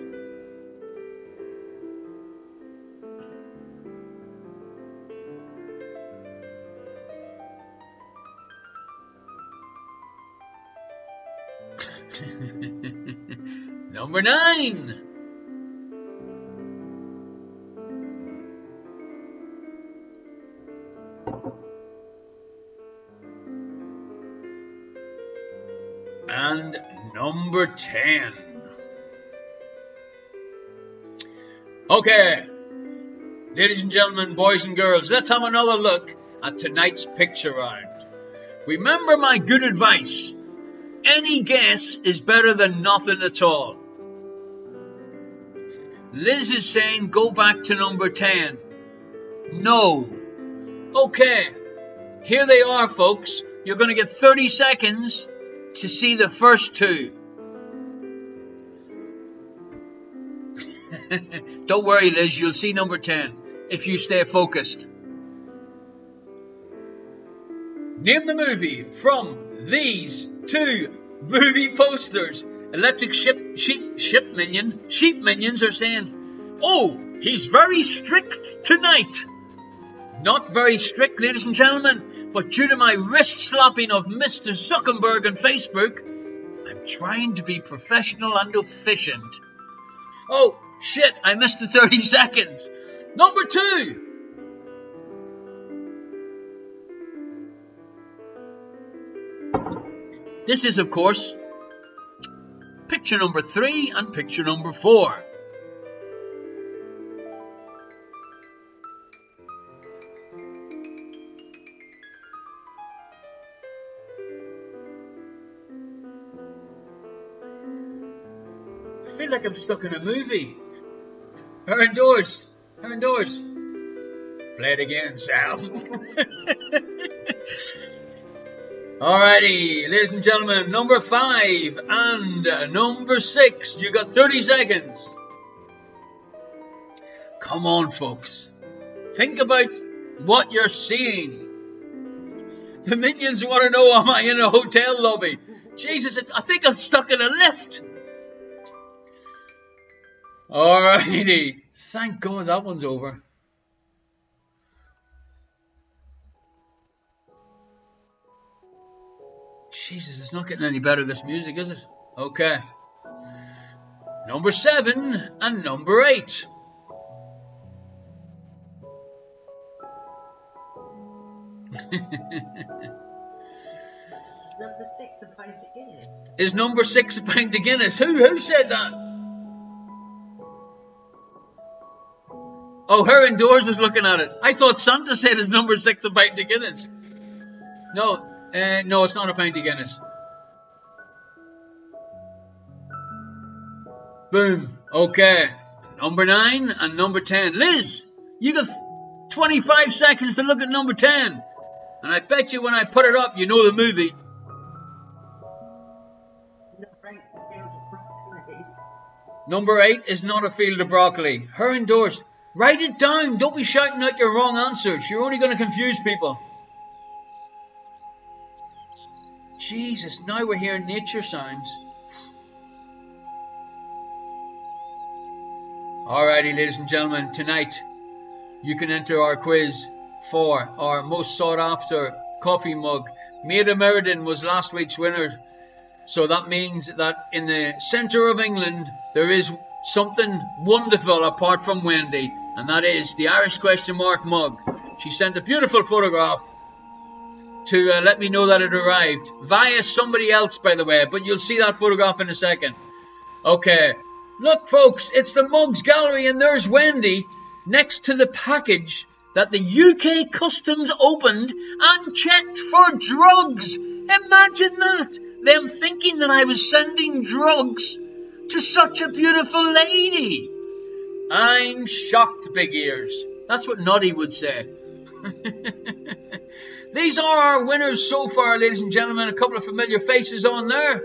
Number 9. And number 10. Okay, ladies and gentlemen, boys and girls, let's have another look at tonight's picture round. Remember my good advice. Any guess is better than nothing at all. Liz is saying go back to number 10. No. Okay, here they are, folks. You're going to get 30 seconds to see the first 2. Don't worry, Liz, you'll see number 10 if you stay focused. Name the movie from these 2 movie posters. Electric Sheep Minions are saying, oh, he's very strict tonight. Not very strict, ladies and gentlemen, but due to my wrist slapping of Mr. Zuckerberg on Facebook, I'm trying to be professional and efficient. Oh, shit, I missed the 30 seconds. Number 2. This is, of course, picture number 3 and picture number 4. I feel like I'm stuck in a movie. Her indoors. Play it again, Sal. Alrighty, ladies and gentlemen, number 5 and number 6. You got 30 seconds. Come on, folks. Think about what you're seeing. The minions want to know, am I in a hotel lobby? Jesus, I think I'm stuck in a lift. Alrighty. Thank God that one's over. Jesus, it's not getting any better, this music, is it? Okay. Number 7 and number 8. Number 6 a pint of Guinness. Is number 6 a pint of Guinness? Who said that? Oh, her indoors is looking at it. I thought Santa said is number 6 a pint of Guinness. No, no, it's not a pint of Guinness. Boom. Okay. Number 9 and number 10. Liz, you got 25 seconds to look at number 10. And I bet you when I put it up, you know the movie. Number 8 is Not a Field of Broccoli. Her indoors. Write it down. Don't be shouting out your wrong answers. You're only going to confuse people. Jesus, now we're hearing nature sounds. Alrighty, ladies and gentlemen, tonight you can enter our quiz for our most sought after coffee mug. Maida Meriden was last week's winner. So that means that in the centre of England there is something wonderful apart from Wendy, and that is the Irish question mark mug. She sent a beautiful photograph to let me know that it arrived via somebody else, by the way, but you'll see that photograph in a second. Okay, look folks, it's the Mugs Gallery, and there's Wendy next to the package that the UK Customs opened and checked for drugs. Imagine that, them thinking that I was sending drugs to such a beautiful lady. I'm shocked, big ears. That's what Noddy would say. These are our winners so far, ladies and gentlemen. A couple of familiar faces on there.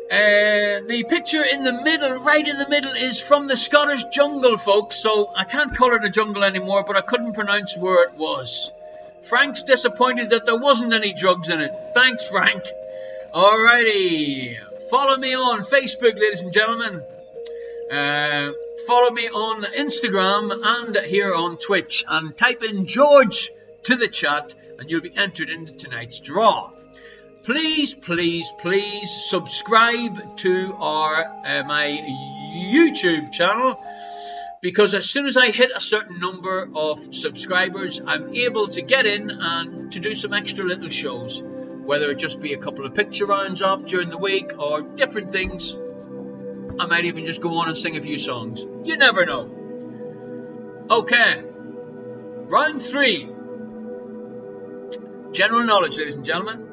The picture in the middle, right in the middle, is from the Scottish jungle, folks. So I can't call it a jungle anymore, but I couldn't pronounce where it was. Frank's disappointed that there wasn't any drugs in it. Thanks, Frank. Alrighty. Follow me on Facebook, ladies and gentlemen. Follow me on Instagram and here on Twitch. And type in George to the chat and you'll be entered into tonight's draw. Please, please, please subscribe to my YouTube channel, because as soon as I hit a certain number of subscribers, I'm able to get in and to do some extra little shows, whether it just be a couple of picture rounds up during the week or different things. I might even just go on and sing a few songs. You never know. Okay, round 3. General knowledge, ladies and gentlemen.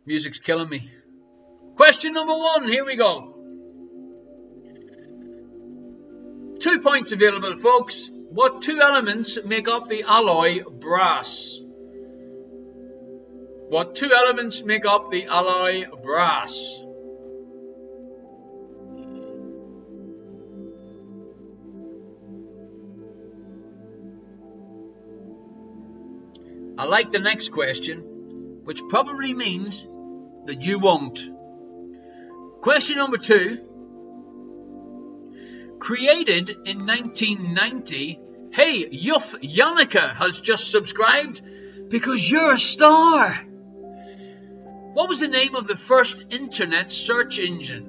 Music's killing me. Question number 1, here we go. 2 points available, folks. What 2 elements make up the alloy brass? What 2 elements make up the alloy brass? I like the next question, which probably means that you won't. Question number 2. Created in 1990. Hey, Yuff Yannicka has just subscribed because you're a star. What was the name of the first internet search engine?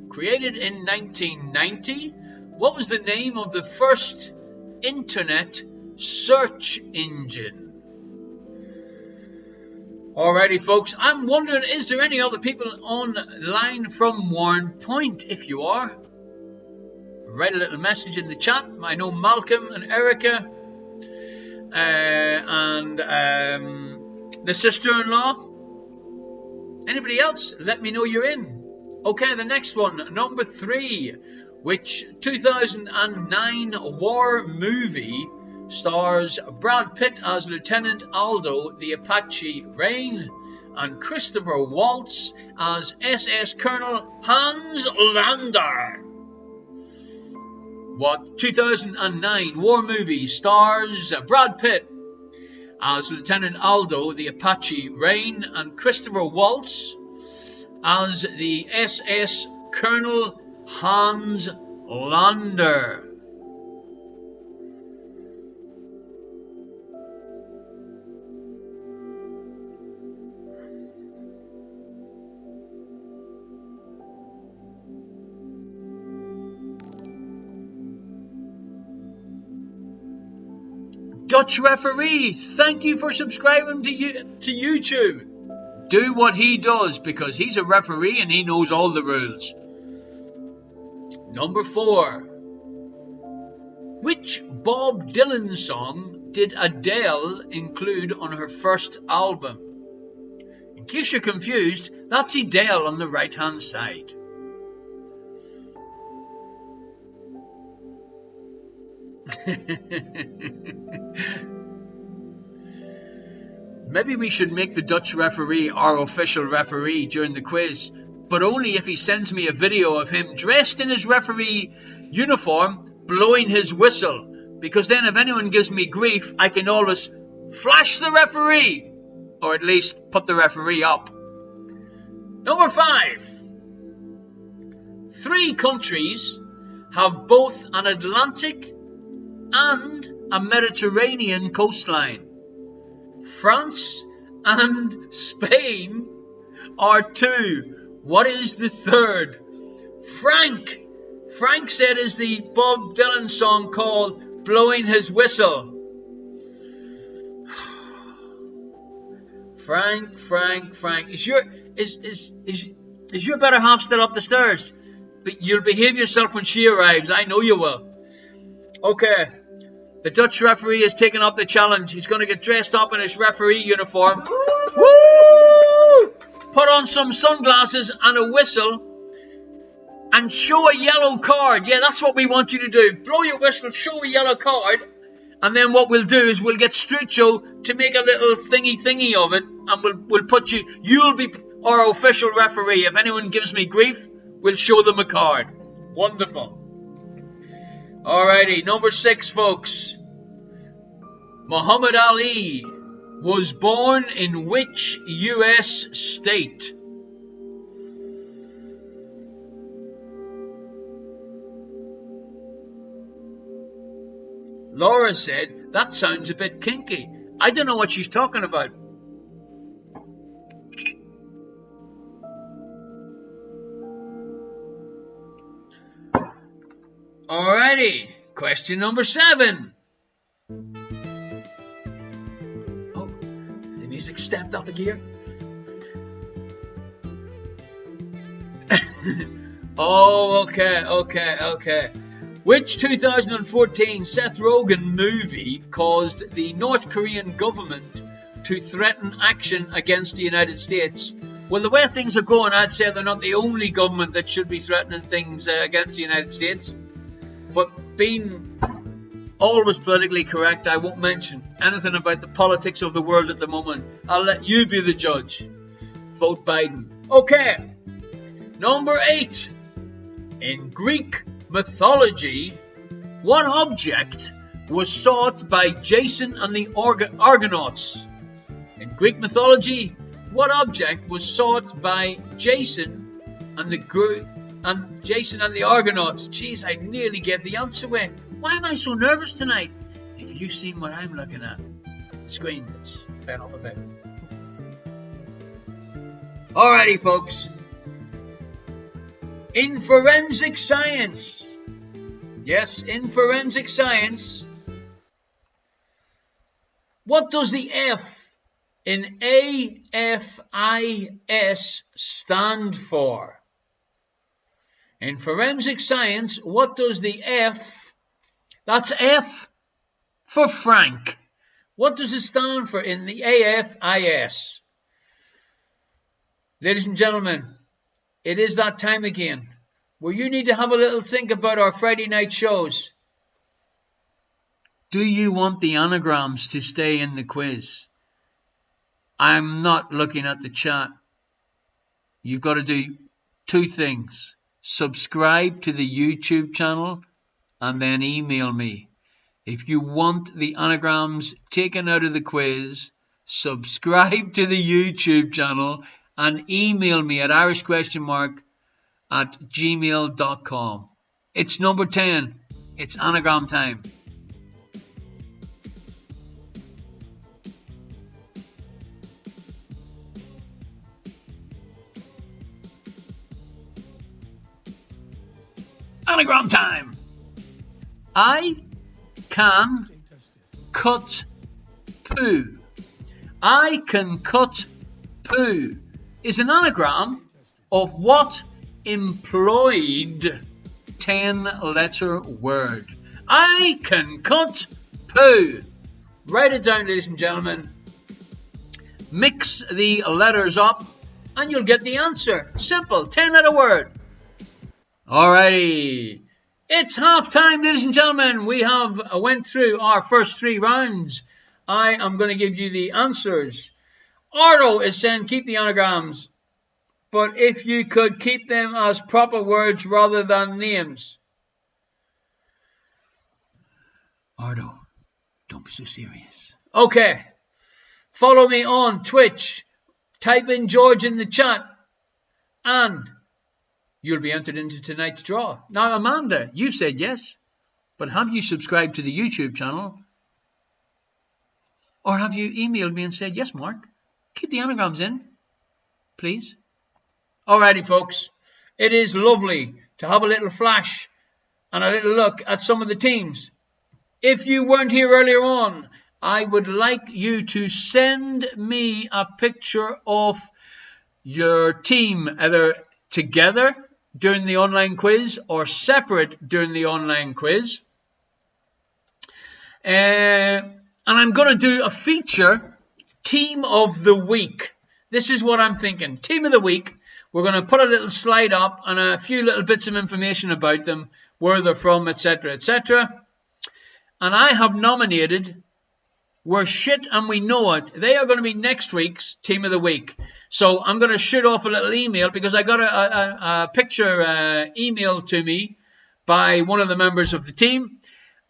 Created in 1990. What was the name of the first internet search engine? Alrighty, folks, I'm wondering, is there any other people online from Warren Point? If you are, write a little message in the chat. I know Malcolm and Erica and the sister-in-law. Anybody else? Let me know you're in. Okay, the next one, number 3. Which 2009 war movie stars Brad Pitt as Lieutenant Aldo the Apache Rain and Christopher Waltz as SS Colonel Hans Lander? What 2009 war movie stars Brad Pitt as Lieutenant Aldo the Apache Rain and Christopher Waltz as the SS Colonel Hans Lander? Dutch referee, thank you for subscribing to YouTube. Do what he does because he's a referee and he knows all the rules. Number 4. Which Bob Dylan song did Adele include on her first album? In case you're confused, that's Adele on the right hand side. Maybe we should make the Dutch referee our official referee during the quiz, but only if he sends me a video of him dressed in his referee uniform blowing his whistle, because then if anyone gives me grief, I can always flash the referee, or at least put the referee up. Number 5. 3 countries have both an Atlantic and a Mediterranean coastline. France and Spain are 2. What is the third? Frank said is the Bob Dylan song called Blowing His Whistle. Frank. Is your better half still up the stairs? But you'll behave yourself when she arrives. I know you will. Okay. The Dutch referee has taken up the challenge. He's going to get dressed up in his referee uniform. Woo! Put on some sunglasses and a whistle. And show a yellow card. Yeah, that's what we want you to do. Blow your whistle, show a yellow card. And then what we'll do is we'll get Strucho to make a little thingy of it. And we'll put you... You'll be our official referee. If anyone gives me grief, we'll show them a card. Wonderful. Alrighty, number 6, folks. Muhammad Ali was born in which US state? Laura said, that sounds a bit kinky. I don't know what she's talking about. Alrighty, question number 7. Oh, the music stepped up a gear. Oh, okay. Which 2014 Seth Rogen movie caused the North Korean government to threaten action against the United States? Well, the way things are going, I'd say they're not the only government that should be threatening things against the United States. But being always politically correct, I won't mention anything about the politics of the world at the moment. I'll let you be the judge. Vote Biden. Okay. Number 8. In Greek mythology, what object was sought by Jason and the Argonauts? In Greek mythology, what object was sought by Jason and the Argonauts? Jeez, I nearly gave the answer away. Why am I so nervous tonight? If you've seen what I'm looking at the screen, it's bent up a bit. Alrighty, folks. In forensic science, yes, in forensic science, what does the F in AFIS stand for? In forensic science, what does the F, that's F for Frank, what does it stand for in the AFIS? Ladies and gentlemen, it is that time again where you need to have a little think about our Friday night shows. Do you want the anagrams to stay in the quiz? I'm not looking at the chat. You've got to do 2 things. Subscribe to the YouTube channel and then email me. If you want the anagrams taken out of the quiz, subscribe to the YouTube channel and email me at irishquestionmark@gmail.com. It's number 10. It's anagram time. Anagram time. I can cut poo. I can cut poo is an anagram of what employed 10-letter word? I can cut poo. Write it down, ladies and gentlemen. Mix the letters up and you'll get the answer. Simple, 10-letter word. Alrighty. It's half time, ladies and gentlemen. We have went through our first 3 rounds. I am going to give you the answers. Ardo is saying keep the anagrams, but if you could keep them as proper words rather than names. Ardo, don't be so serious. Okay. Follow me on Twitch. Type in George in the chat and you'll be entered into tonight's draw. Now, Amanda, you've said yes, but have you subscribed to the YouTube channel? Or have you emailed me and said, yes, Mark, keep the anagrams in, please? Alrighty, folks. It is lovely to have a little flash and a little look at some of the teams. If you weren't here earlier on, I would like you to send me a picture of your team, either together during the online quiz or separate during the online quiz. And I'm going to do a feature team of the week. This is what I'm thinking. Team of the week. We're going to put a little slide up and a few little bits of information about them, where they're from, etc., etc. And I have nominated We're Shit and We Know It. They are going to be next week's Team of the Week. So I'm going to shoot off a little email because I got a picture emailed to me by one of the members of the team.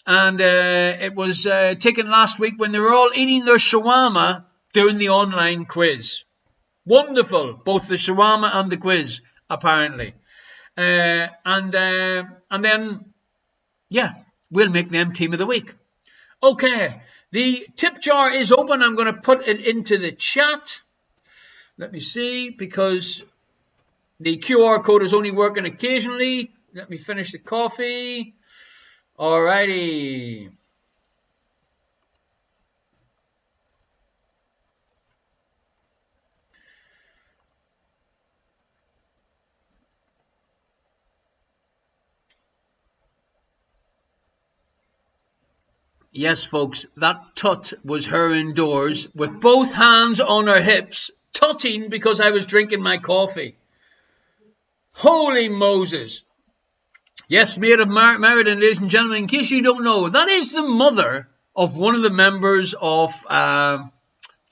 And it was taken last week when they were all eating their shawarma during the online quiz. Wonderful, both the shawarma and the quiz, apparently. And then, yeah, we'll make them Team of the Week. Okay, the tip jar is open. I'm going to put it into the chat. Let me see, because the QR code is only working occasionally. Let me finish the coffee. Alrighty. Yes, folks, that tut was her indoors with both hands on her hips, tutting because I was drinking my coffee. Holy Moses. Yes, Maid of Meriden, ladies and gentlemen, in case you don't know, that is the mother of one of the members of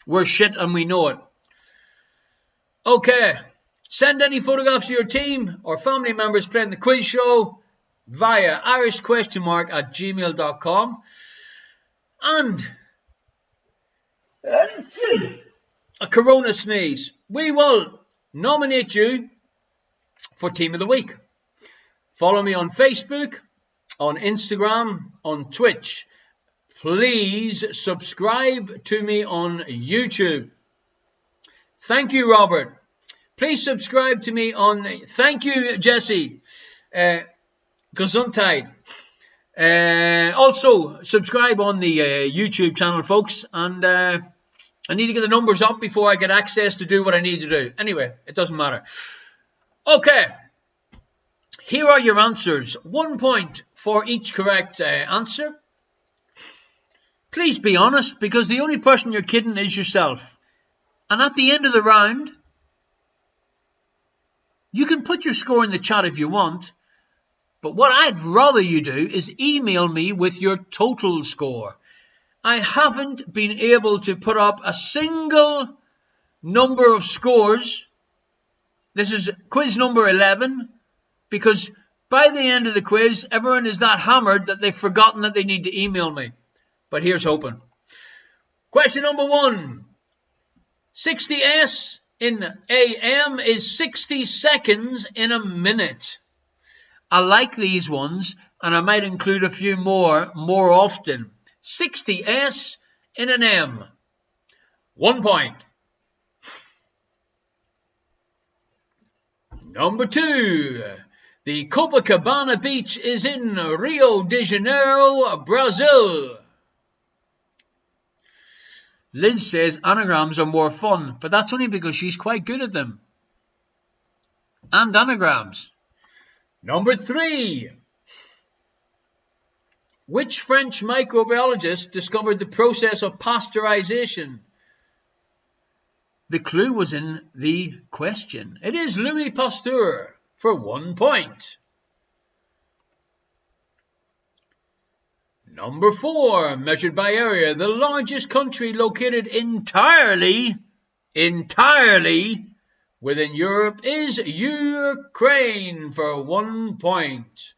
We're Shit and We Know It. Okay, send any photographs of your team or family members playing the quiz show via irishquestionmark@gmail.com. And a corona sneeze. We will nominate you for Team of the Week. Follow me on Facebook, on Instagram, on Twitch. Please subscribe to me on YouTube. Thank you, Robert. Please subscribe to me on... Thank you, Jesse. Gesundheit. Also, subscribe on the YouTube channel, folks. And I need to get the numbers up before I get access to do what I need to do. Anyway, it doesn't matter. Okay. Here are your answers. 1 point for each correct answer. Please be honest, because the only person you're kidding is yourself. And at the end of the round, you can put your score in the chat if you want. But what I'd rather you do is email me with your total score. I haven't been able to put up a single number of scores. This is quiz number 11, because by the end of the quiz, everyone is that hammered that they've forgotten that they need to email me. But here's hoping. Question number 1. 60s in AM is 60 seconds in a minute. I like these ones, and I might include a few more often. 60s in an M. 1 point. Number 2. The Copacabana beach is in Rio de Janeiro, Brazil. Liz says anagrams are more fun, but that's only because she's quite good at them. And anagrams. Number 3. Which French microbiologist discovered the process of pasteurization? The clue was in the question. It is Louis Pasteur for 1 point. Number 4, measured by area, the largest country located entirely within Europe is Ukraine for 1 point.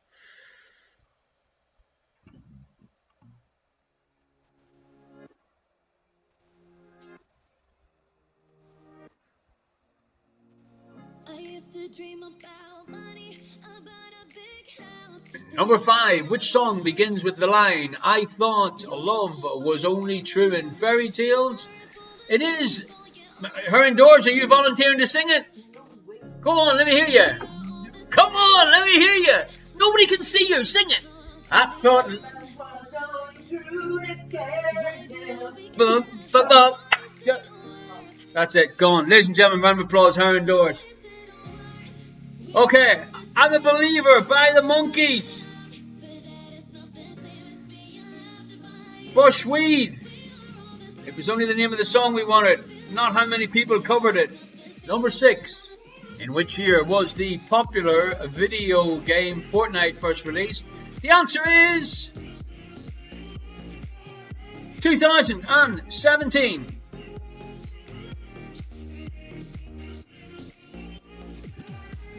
Number 5, which song begins with the line, I thought love was only true in fairy tales? It is. Her indoors, are you volunteering to sing it? Go on, let me hear you. Come on, let me hear you. Nobody can see you. Sing it. I thought love was only true in fairy tales. That's it. Go on. Ladies and gentlemen, round of applause. Her indoors. Okay. I'm a Believer by the Monkees. Bushweed. It was only the name of the song we wanted, not how many people covered it. Number 6. In which year was the popular video game Fortnite first released? The answer is 2017.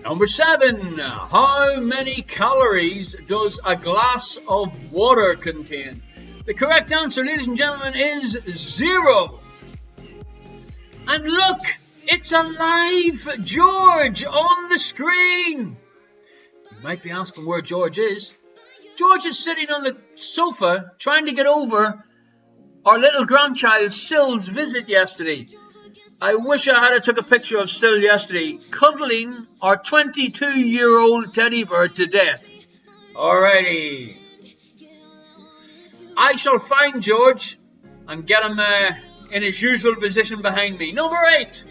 Number 7. How many calories does a glass of water contain? The correct answer, ladies and gentlemen, is 0. And look, it's a live George on the screen. You might be asking where George is. George is sitting on the sofa trying to get over our little grandchild Syl's visit yesterday. I wish I had took a picture of Syl yesterday, cuddling our 22-year-old teddy bear to death. Alrighty. I shall find George and get him in his usual position behind me. Number 8.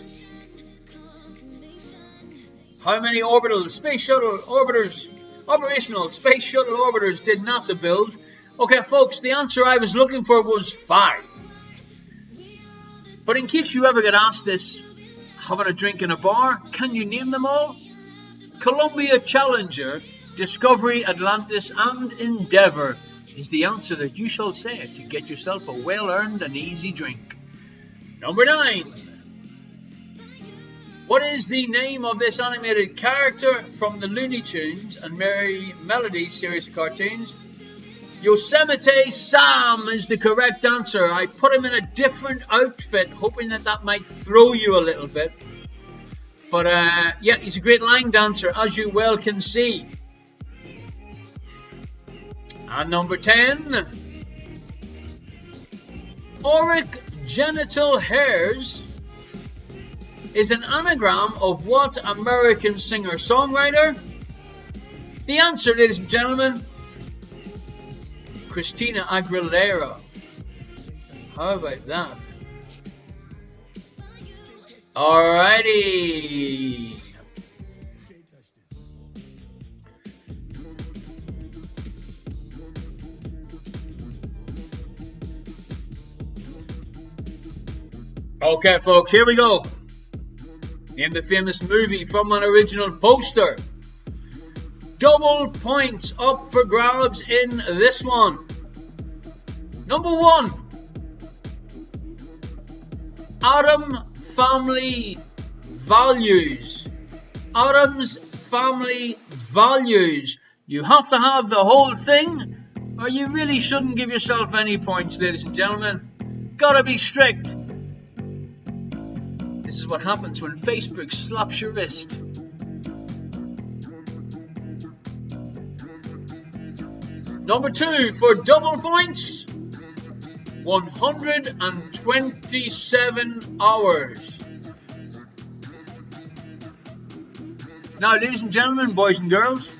How many operational space shuttle orbiters did NASA build? Okay, folks, the answer I was looking for was 5. But in case you ever get asked this, having a drink in a bar, can you name them all? Columbia, Challenger, Discovery, Atlantis, and Endeavour is the answer that you shall say to get yourself a well-earned and easy drink. Number 9. What is the name of this animated character from the Looney Tunes and Merry Melody series of cartoons? Yosemite Sam is the correct answer. I put him in a different outfit, hoping that might throw you a little bit. But yeah, he's a great line dancer, as you well can see. And number 10. Auric genital hairs is an anagram of what American singer-songwriter? The answer, ladies and gentlemen, Christina Aguilera. How about that? Alrighty. Okay, folks, here we go. Name the famous movie from an original poster. Double points up for grabs in this one. Number 1. Atom Family Values. Atom's Family Values. You have to have the whole thing, or you really shouldn't give yourself any points, ladies and gentlemen. Gotta be strict. This is what happens when Facebook slaps your wrist. Number 2, for double points, 127 hours. Now, ladies and gentlemen, boys and girls,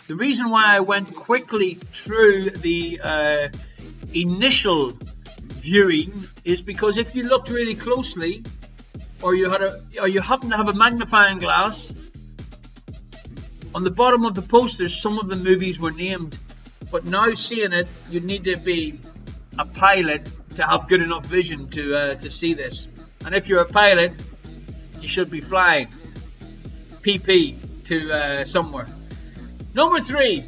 the reason why I went quickly through the initial viewing is because if you looked really closely, or you happen to have a magnifying glass, on the bottom of the posters, some of the movies were named. But now seeing it, you need to be a pilot to have good enough vision to see this. And if you're a pilot, you should be flying PP to somewhere. Number 3.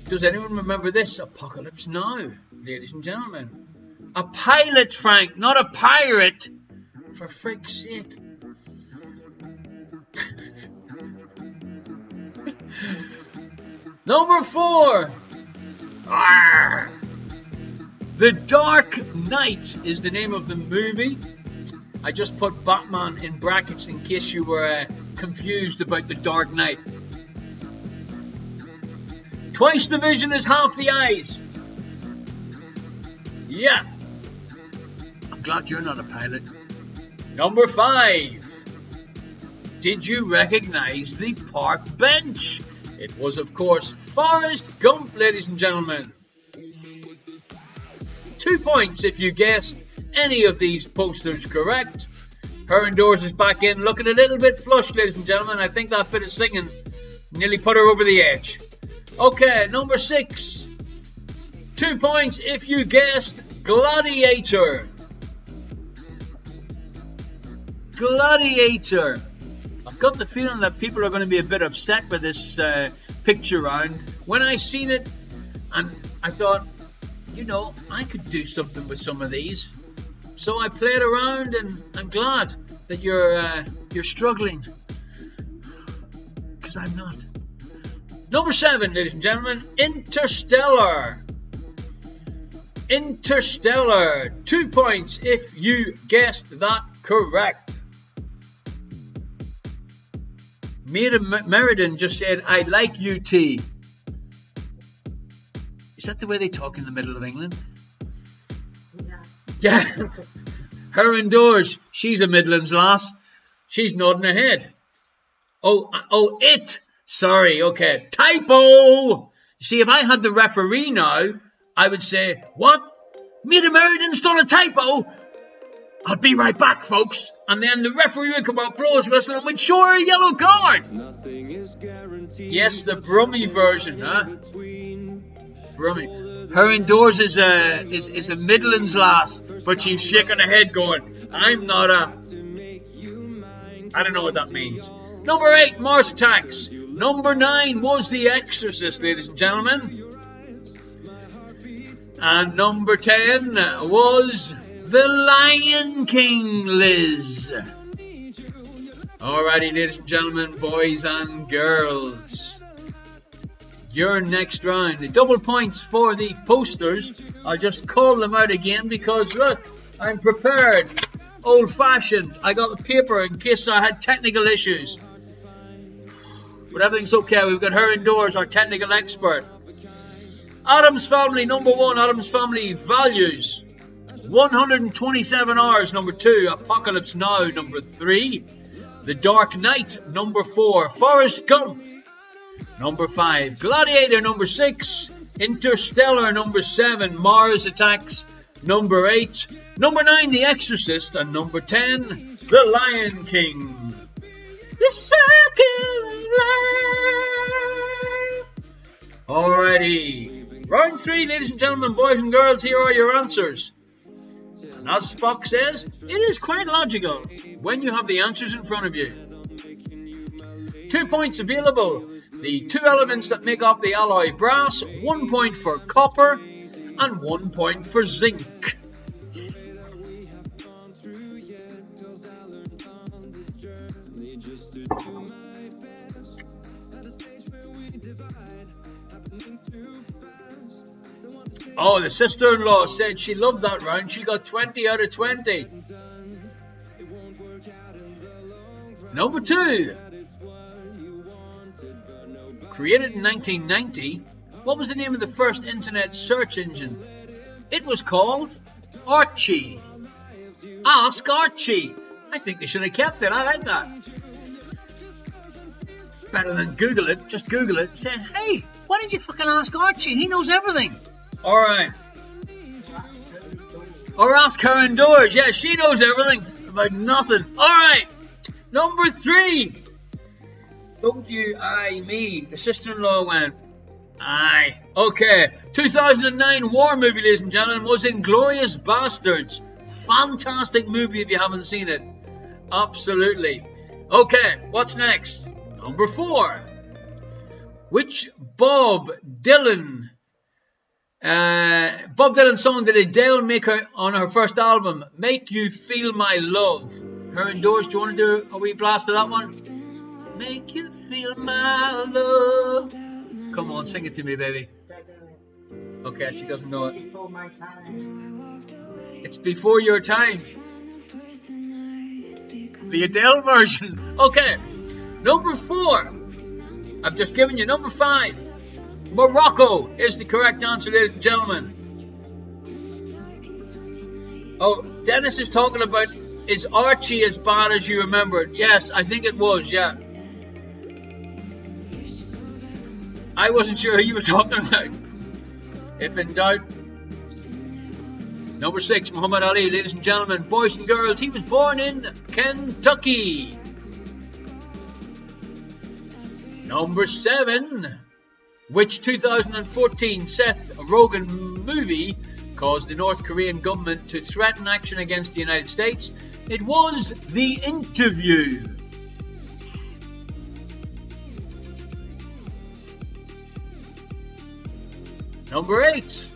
Does anyone remember this? Apocalypse Now, ladies and gentlemen. A pilot, Frank, not a pirate. For frick's sake. Number 4. Arr! The Dark Knight is the name of the movie. I just put Batman in brackets in case you were confused about the Dark Knight. Twice the vision is half the eyes. Yeah. I'm glad you're not a pilot. Number 5. Did you recognize the park bench? It was, of course, Forrest Gump, ladies and gentlemen. 2 points if you guessed any of these posters correct. Her Indoors is back in, looking a little bit flushed, ladies and gentlemen. I think that bit of singing nearly put her over the edge. Okay, number 6. 2 points if you guessed Gladiator. Gladiator. I've got the feeling that people are going to be a bit upset with this picture round. When I seen it, and I thought, you know, I could do something with some of these. So I played around, and I'm glad that you're struggling, because I'm not. Number 7, ladies and gentlemen, Interstellar. Interstellar. 2 points if you guessed that correct. Mira Meriden just said, I like UT. Is that the way they talk in the middle of England? Yeah. Her Indoors. She's a Midlands lass. She's nodding her head. Oh, it. Sorry, okay. Typo! See, if I had the referee now, I would say, what? Mira Meriden's done a typo? I'll be right back, folks. And then the referee would come out, blow his whistle, and we'd show her a yellow card. Yes, the Brummy version, huh? Brummy. Her Indoors is a Midlands lass, but she's shaking her head going, I'm not a... I don't know what that means. Number 8, Mars Attacks. Number 9 was The Exorcist, ladies and gentlemen. And number 10 was The Lion King, Liz. Alrighty, ladies and gentlemen, boys and girls. Your next round. The double points for the posters. I'll just call them out again because, look, I'm prepared. Old-fashioned. I got the paper in case I had technical issues. But everything's okay. We've got Her Indoors, our technical expert. Addams Family, number 1. Addams Family Values. 127 Hours, number 2. Apocalypse Now, number 3. The Dark Knight, number 4. Forrest Gump, number 5. Gladiator, number 6. Interstellar, number 7. Mars Attacks, number 8. Number 9, The Exorcist. And number 10, The Lion King. The Circle of Life. Alrighty. Round 3, ladies and gentlemen, boys and girls, here are your answers. And as Spock says, it is quite logical when you have the answers in front of you. 2 points available. The 2 elements that make up the alloy brass. 1 point for copper and 1 point for zinc. Oh, the sister-in-law said she loved that round. She got 20 out of 20. Number 2. Created in 1990, what was the name of the first internet search engine? It was called Archie. Ask Archie. I think they should have kept it. I like that. Better than Google it. Just Google it. Say, hey, why did you fucking ask Archie? He knows everything. Alright. Or ask her indoors. Yeah, she knows everything about nothing. Alright, number 3. Don't you eye me. The sister-in-law went, aye. Okay, 2009 war movie, ladies and gentlemen, was Inglourious Basterds. Fantastic movie if you haven't seen it. Absolutely. Okay, what's next? Number 4. Which Bob Dylan song did Adele make on her first album, Make You Feel My Love? Her and Doors, do you want to do a wee blast of that one? Make you feel my love. Come on, sing it to me, baby. Okay, she doesn't know it. Before my time. It's before your time. The Adele version. Okay, number 4. I've just given you number 5. Morocco is the correct answer, ladies and gentlemen. Oh, Dennis is talking about, is Archie as bad as you remembered? Yes, I think it was, yeah. I wasn't sure who you were talking about. If in doubt. Number 6, Muhammad Ali, ladies and gentlemen, boys and girls, he was born in Kentucky. Number 7, which 2014 Seth Rogen movie caused the North Korean government to threaten action against the United States? It was The Interview. Number 8.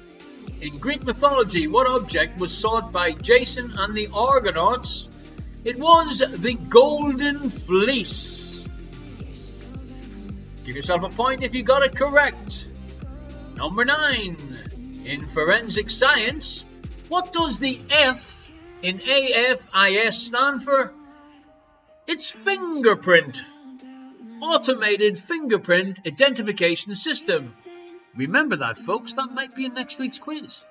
In Greek mythology, what object was sought by Jason and the Argonauts? It was the Golden Fleece. Give yourself a point if you got it correct. Number 9. In forensic science, what does the F in AFIS stand for? It's fingerprint. Automated Fingerprint Identification System. Remember that, folks. That might be in next week's quiz.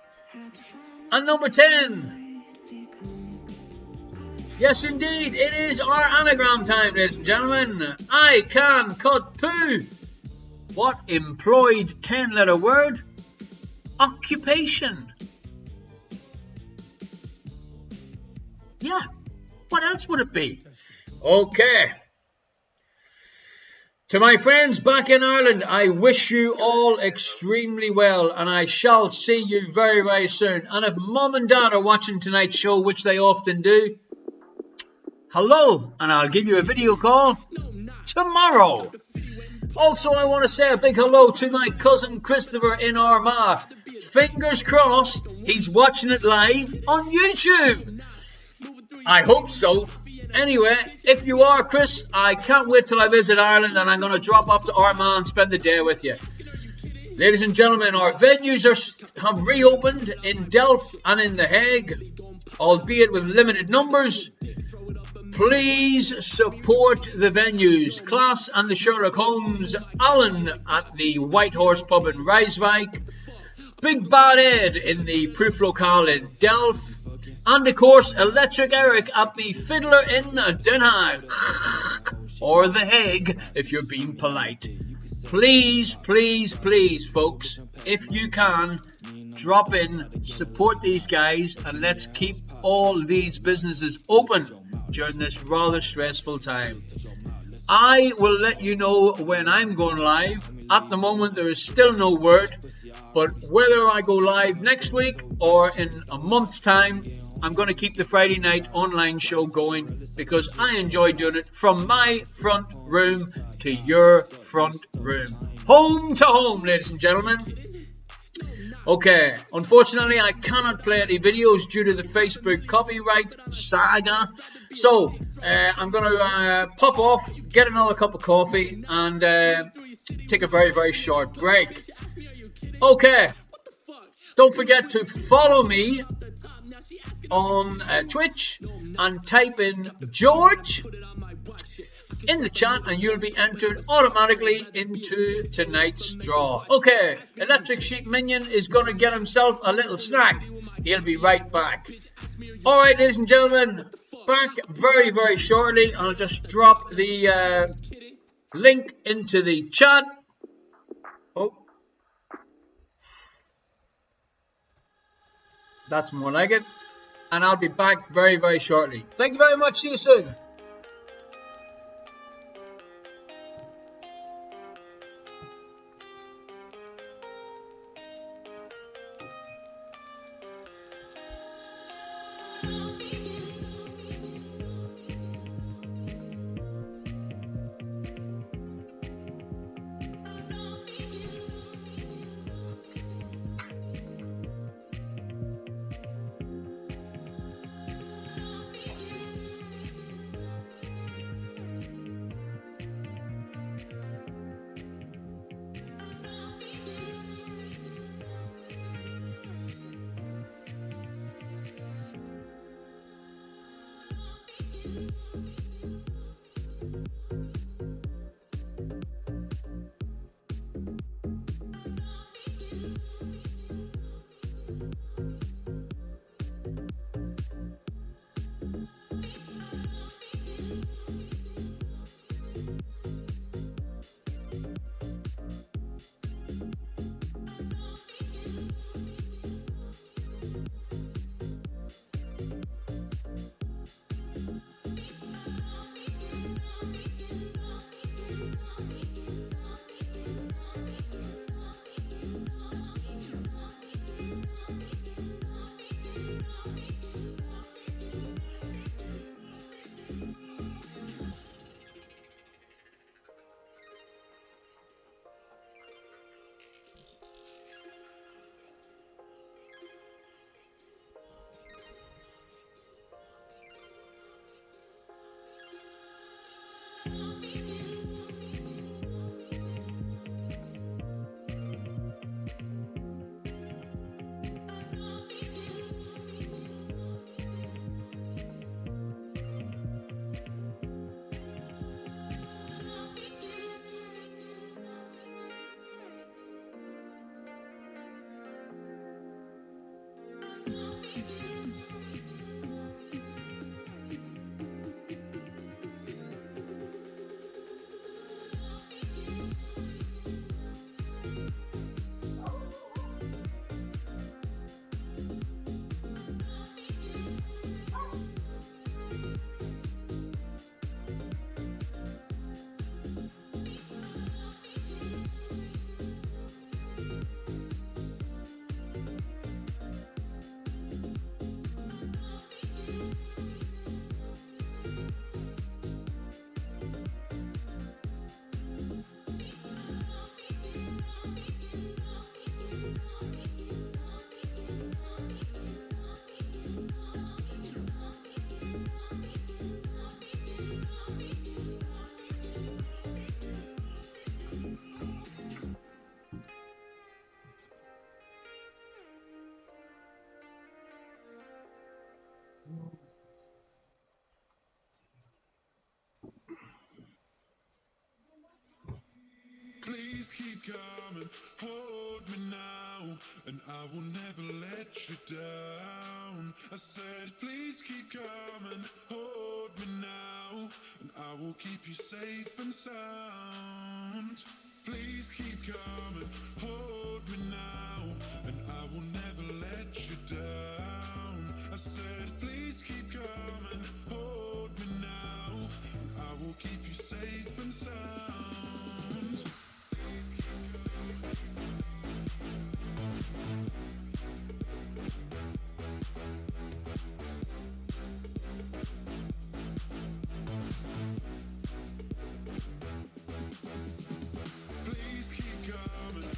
And number 10. Yes, indeed. It is our anagram time, ladies and gentlemen. I can cut poo. What employed 10-letter word? Occupation. Yeah. What else would it be? Okay. To my friends back in Ireland, I wish you all extremely well, and I shall see you very, very soon. And if Mum and Dad are watching tonight's show, which they often do, hello, and I'll give you a video call tomorrow. Also, I want to say a big hello to my cousin Christopher in Armagh. Fingers crossed, he's watching it live on YouTube. I hope so. Anyway, if you are, Chris, I can't wait till I visit Ireland, and I'm going to drop off to Armagh and spend the day with you. Ladies and gentlemen, our venues have reopened in Delft and in The Hague, albeit with limited numbers. Please support the venues. Class and the Sherlock Holmes, Alan at the White Horse Pub in Rijswijk, Big Bad Ed in the Proof Locale in Delft, and of course Electric Eric at the Fiddler in Den Haag, or The Hague if you're being polite. Please, please, please, folks, if you can, drop in, support these guys, and let's keep all these businesses open during this rather stressful time. I will let you know when I'm going live. At the moment there is still no word, but whether I go live next week or in a month's time, I'm going to keep the Friday night online show going because I enjoy doing it from my front room to your front room. Home to home, ladies and gentlemen. Okay, unfortunately I cannot play any videos due to the Facebook copyright saga. So, I'm going to pop off, get another cup of coffee and take a very, very short break. Okay, don't forget to follow me on Twitch and type in George in the chat and you'll be entered automatically into tonight's draw. Okay, Electric Sheep Minion is going to get himself a little snack. He'll be right back. Alright, ladies and gentlemen, back very, very shortly. I'll just drop the link into the chat. Oh, that's more like it. and I'll be back very, very shortly. Thank you very much. See you soon. Please keep coming, hold me now, and I will never let you down. I said, please keep coming, hold me now, and I will keep you safe and sound. Please keep coming, hold me now, and I will never let you down. I said, please keep coming, hold me now, and I will keep you safe and sound. Please keep coming,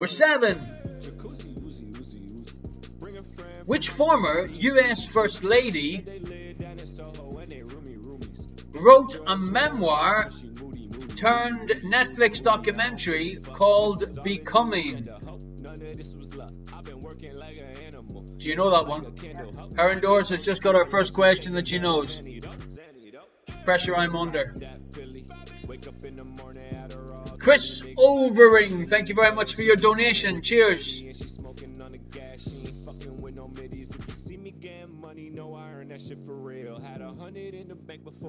Number 7. Which former US First Lady wrote a memoir turned Netflix documentary called Becoming? Do you know that one? Erin Doors has just got her first question that she knows. Pressure I'm under. Chris Overing, thank you very much for your donation. Cheers.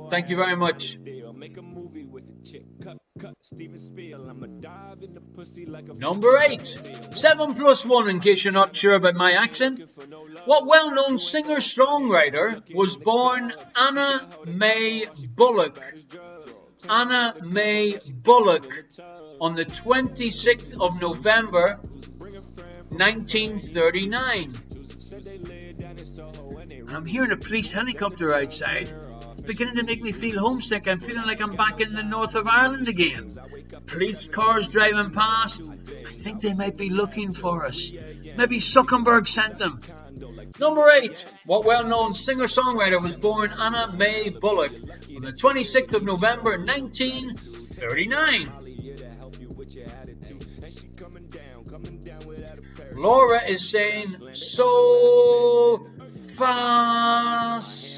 Thank you very much. Number 8. 7 plus 1, in case you're not sure about my accent. What well-known singer-songwriter was born Anna Mae Bullock? Anna Mae Bullock on the 26th of November 1939. I'm hearing a police helicopter outside. It's beginning to make me feel homesick. I'm feeling like I'm back in the north of Ireland again. Police cars driving past. I think they might be looking for us. Maybe Zuckerberg sent them. Number 8. What well-known singer-songwriter was born Anna Mae Bullock on the 26th of November 1939? Laura is saying so fast.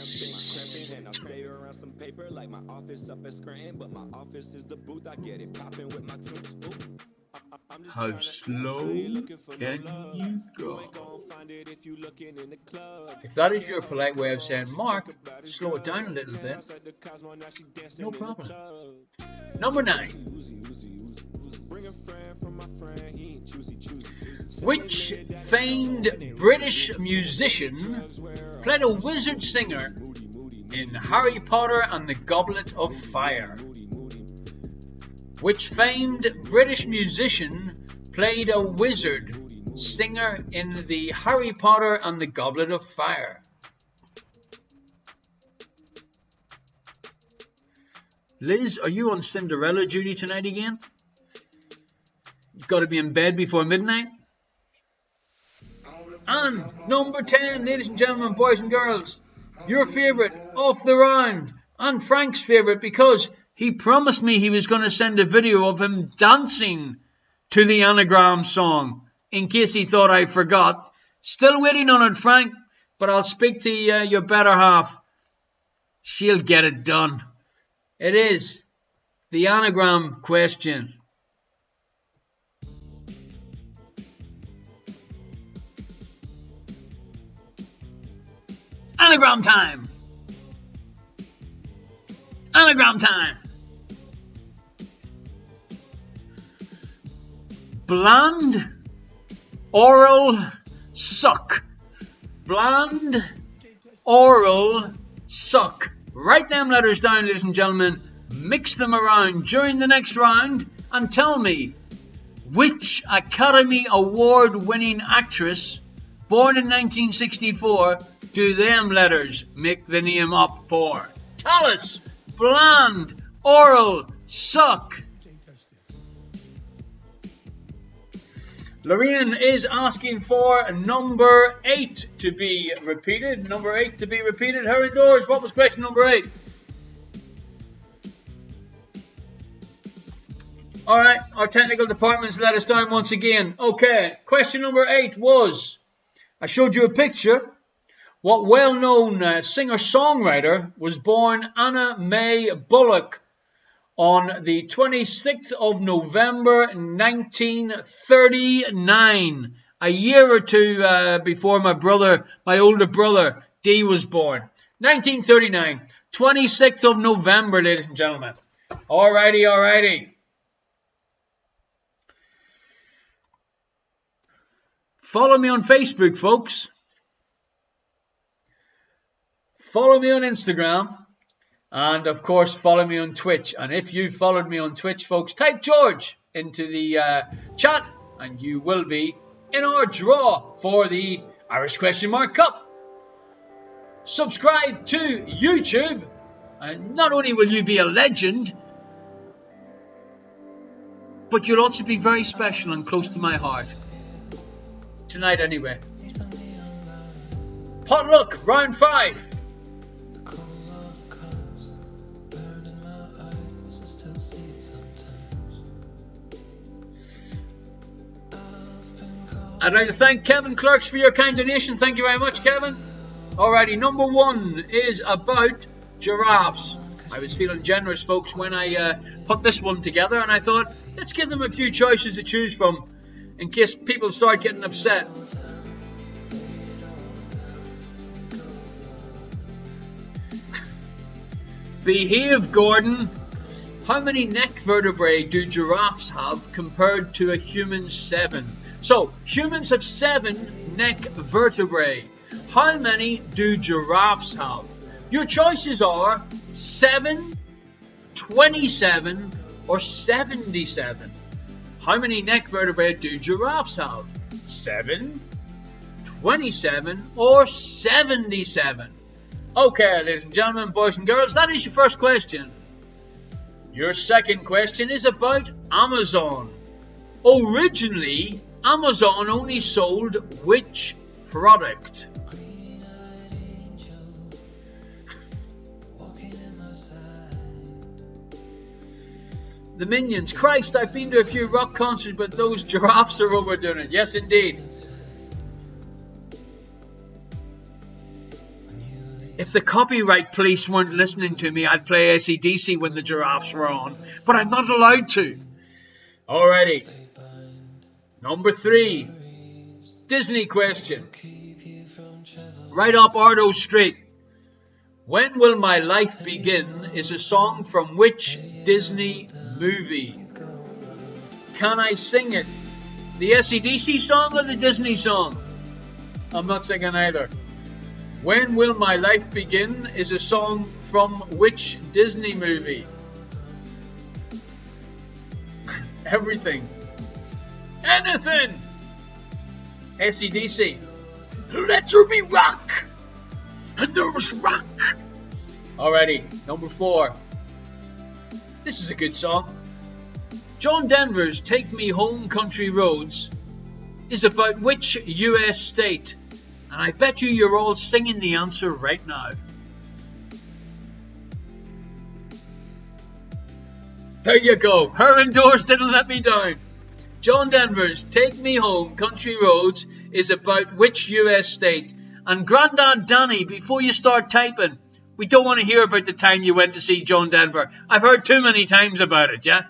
How slow can you go? If that is your polite way of saying, Mark, slow it down a little bit, no problem. Number 9. Which famed British musician played a wizard singer in Harry Potter and the Goblet of Fire? Which famed British musician played a wizard singer in the Harry Potter and the Goblet of Fire? Liz, are you on Cinderella duty tonight again? You've got to be in bed before midnight? And number 10, ladies and gentlemen, boys and girls, your favourite off the round, and Frank's favourite, because he promised me he was going to send a video of him dancing to the Anagram song, in case he thought I forgot. Still waiting on it, Frank, but I'll speak to your better half. She'll get it done. It is the Anagram question. Anagram time! Anagram time! Bland, oral, suck. Bland, oral, suck. Write them letters down, ladies and gentlemen. Mix them around during the next round and tell me which Academy Award winning actress born in 1964 do them letters make the name up for? Tell us. Bland, oral, suck. Lorraine is asking for number 8 to be repeated. Number 8 to be repeated. Her indoors. What was question number 8? Alright, our technical department's let us down once again. Okay, question number 8 was, I showed you a picture. What well-known singer-songwriter was born Anna Mae Bullock on the 26th of November 1939, a year or two before my older brother, Dee, was born. 1939, 26th of November, ladies and gentlemen. Alrighty. Follow me on Facebook, folks. Follow me on Instagram. And, of course, follow me on Twitch. And if you followed me on Twitch, folks, type George into the chat. And you will be in our draw for the Irish Question Mark Cup. Subscribe to YouTube. And not only will you be a legend, but you'll also be very special and close to my heart. Tonight anyway. Potluck, round 5. I'd like to thank Kevin Clerks for your kind donation. Thank you very much, Kevin. Alrighty, number 1 is about giraffes. I was feeling generous, folks, when I put this one together, and I thought, let's give them a few choices to choose from in case people start getting upset. Behave, Gordon. How many neck vertebrae do giraffes have compared to a human's 7? So, humans have 7 neck vertebrae. How many do giraffes have? Your choices are 7, 27, or 77. How many neck vertebrae do giraffes have? 7, 27, or 77? Okay, ladies and gentlemen, boys and girls, that is your first question. Your second question is about Amazon. Originally, Amazon only sold which product? The Minions. Christ, I've been to a few rock concerts, but those giraffes are overdoing it. Yes, indeed. If the copyright police weren't listening to me, I'd play AC/DC when the giraffes were on. But I'm not allowed to. Alrighty. Number 3. Disney question. Right up Ardo Street. When Will My Life Begin is a song from which Disney movie? Can I sing it? The AC/DC song or the Disney song? I'm not singing either. When Will My Life Begin is a song from which Disney movie? Everything. Anything. AC/DC. Let there be rock. And there was rock. Alrighty, number 4. This is a good song. John Denver's Take Me Home Country Roads is about which US state? And I bet you're all singing the answer right now. There you go. Herman Doors didn't let me down. John Denver's Take Me Home Country Roads is about which US state? And Grandad Danny, before you start typing, we don't want to hear about the time you went to see John Denver. I've heard too many times about it, yeah?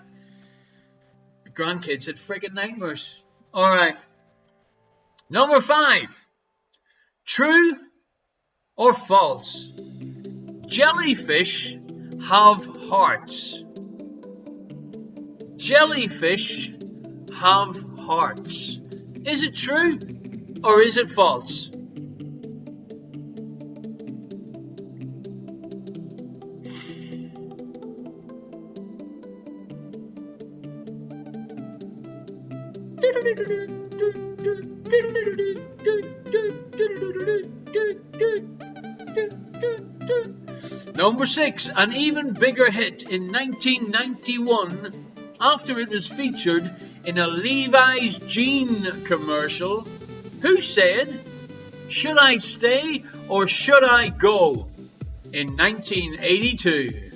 The grandkids had friggin' nightmares. Alright. Number 5. True or false? Jellyfish have hearts. Jellyfish have hearts. Is it true or is it false? Number 6, an even bigger hit in 1991 after it was featured in a Levi's jean commercial. Who said, "Should I stay or should I go?" in 1982?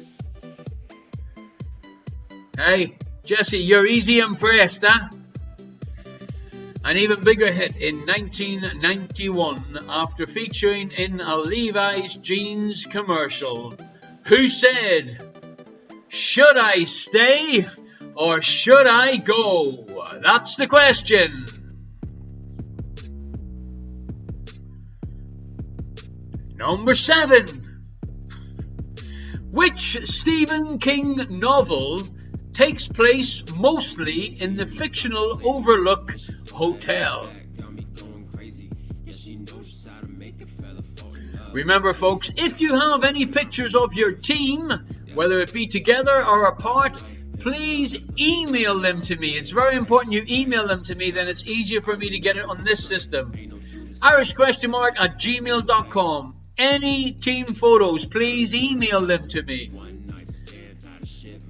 Hey, Jesse, you're easy impressed, huh? An even bigger hit in 1991 after featuring in a Levi's jeans commercial. Who said, "Should I stay or should I go?" That's the question. Number 7. Which Stephen King novel takes place mostly in the fictional Overlook Hotel? Remember, folks, if you have any pictures of your team, whether it be together or apart, please email them to me. It's very important you email them to me, then it's easier for me to get it on this system. irishquestionmark@gmail.com. Any team photos, please email them to me.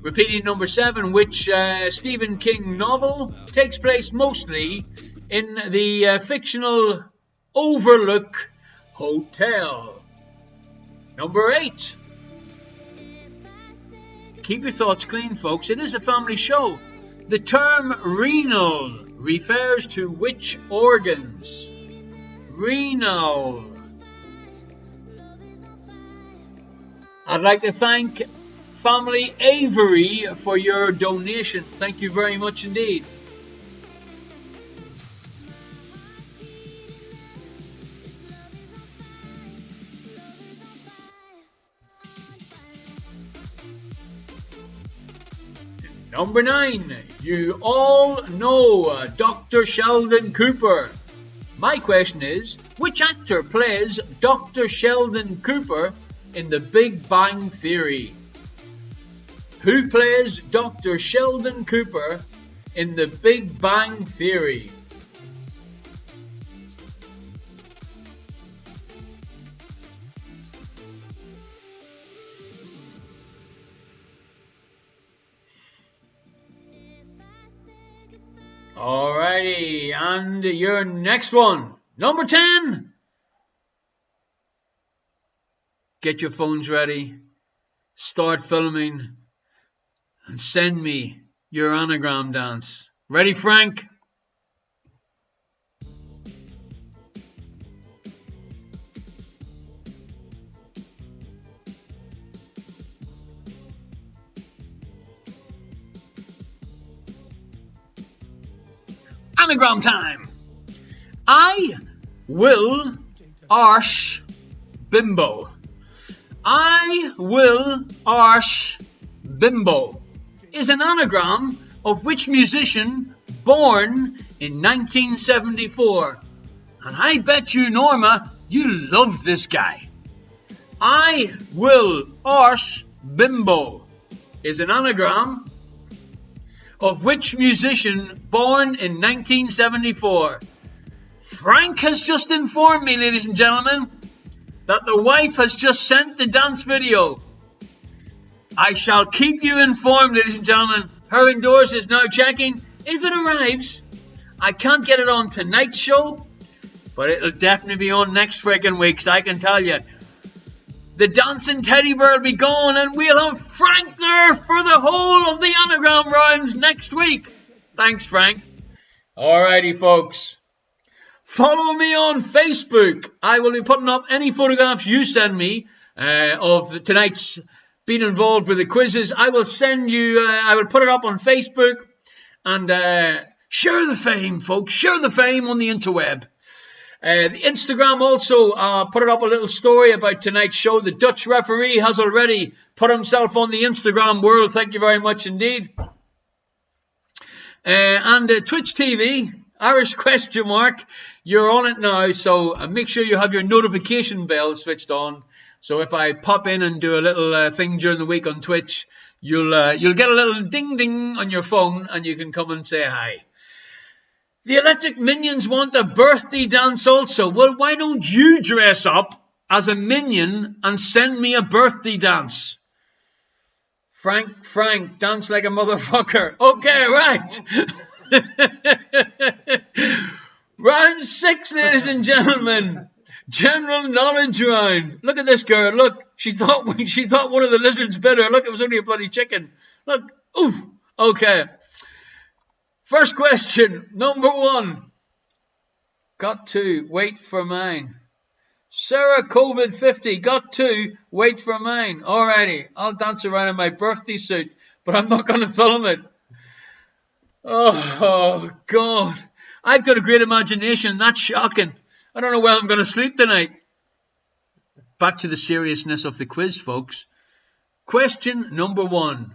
Repeating number 7, which Stephen King novel takes place mostly in the fictional Overlook Hotel. Number 8. Keep your thoughts clean, folks. It is a family show. The term renal refers to which organs? Renal. I'd like to thank Family Avery for your donation. Thank you very much indeed. Number 9. You all know Dr. Sheldon Cooper. My question is, which actor plays Dr. Sheldon Cooper in The Big Bang Theory? Who plays Dr. Sheldon Cooper in The Big Bang Theory? Alrighty, and your next one, number 10. Get your phones ready, start filming, and send me your anagram dance. Ready, Frank? Anagram time. I will arsh bimbo. I will arsh bimbo is an anagram of which musician born in 1974. And I bet you, Norma, you love this guy. I will arsh bimbo is an anagram of which musician born in 1974. Frank has just informed me, ladies and gentlemen, that the wife has just sent the dance video. I shall keep you informed, ladies and gentlemen. Her indoors is now checking. If it arrives, I can't get it on tonight's show, but it'll definitely be on next freaking week, so I can tell you. The dancing teddy bear will be gone, and we'll have Frank there for the whole of the anagram rounds next week. Thanks, Frank. Alrighty, folks. Follow me on Facebook. I will be putting up any photographs you send me of tonight's being involved with the quizzes. I will send you, I will put it up on Facebook, and share the fame, folks. Share the fame on the interweb. The Instagram also put it up a little story about tonight's show. The Dutch referee has already put himself on the Instagram world. Thank you very much indeed. And Twitch TV, Irish question mark, you're on it now. So make sure you have your notification bell switched on. So if I pop in and do a little thing during the week on Twitch, you'll get a little ding ding on your phone, and you can come and say hi. The Electric Minions want a birthday dance also. Well, why don't you dress up as a minion and send me a birthday dance? Frank, dance like a motherfucker. Okay, right. Round 6, ladies and gentlemen. General knowledge round. Look at this girl. Look, she thought one of the lizards bit her. Look, it was only a bloody chicken. Look, oof. Okay. First question, number 1. Got 2, wait for mine. Sarah COVID-50, got 2, wait for mine. Alrighty, I'll dance around in my birthday suit, but I'm not going to film it. Oh, God. I've got a great imagination, that's shocking. I don't know where I'm going to sleep tonight. Back to the seriousness of the quiz, folks. Question number 1.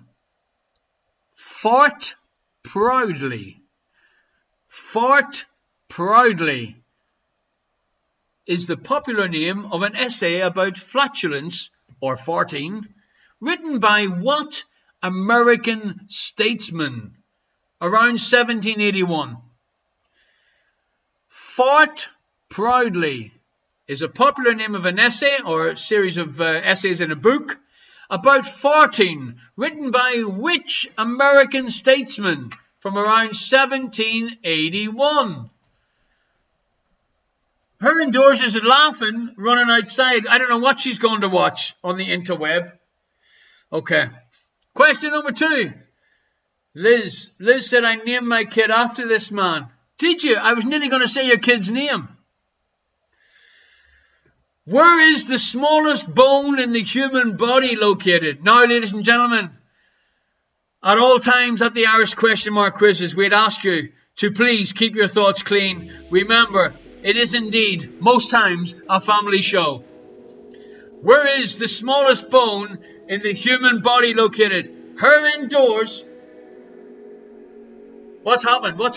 Fart proudly. Fart proudly is the popular name of an essay about flatulence, or farting, written by what American statesman around 1781? Fart proudly is a popular name of an essay or a series of essays in a book about farting, written by which American statesman from around 1781? Her indoors is laughing, running outside. I don't know what she's going to watch on the interweb. Okay. Question number 2. Liz said, I named my kid after this man. Did you? I was nearly going to say your kid's name. Where is the smallest bone in the human body located? Now, ladies and gentlemen, at all times at the Irish question mark quizzes, we'd ask you to please keep your thoughts clean. Remember, it is indeed, most times, a family show. Where is the smallest bone in the human body located? Her indoors. What's happened? I've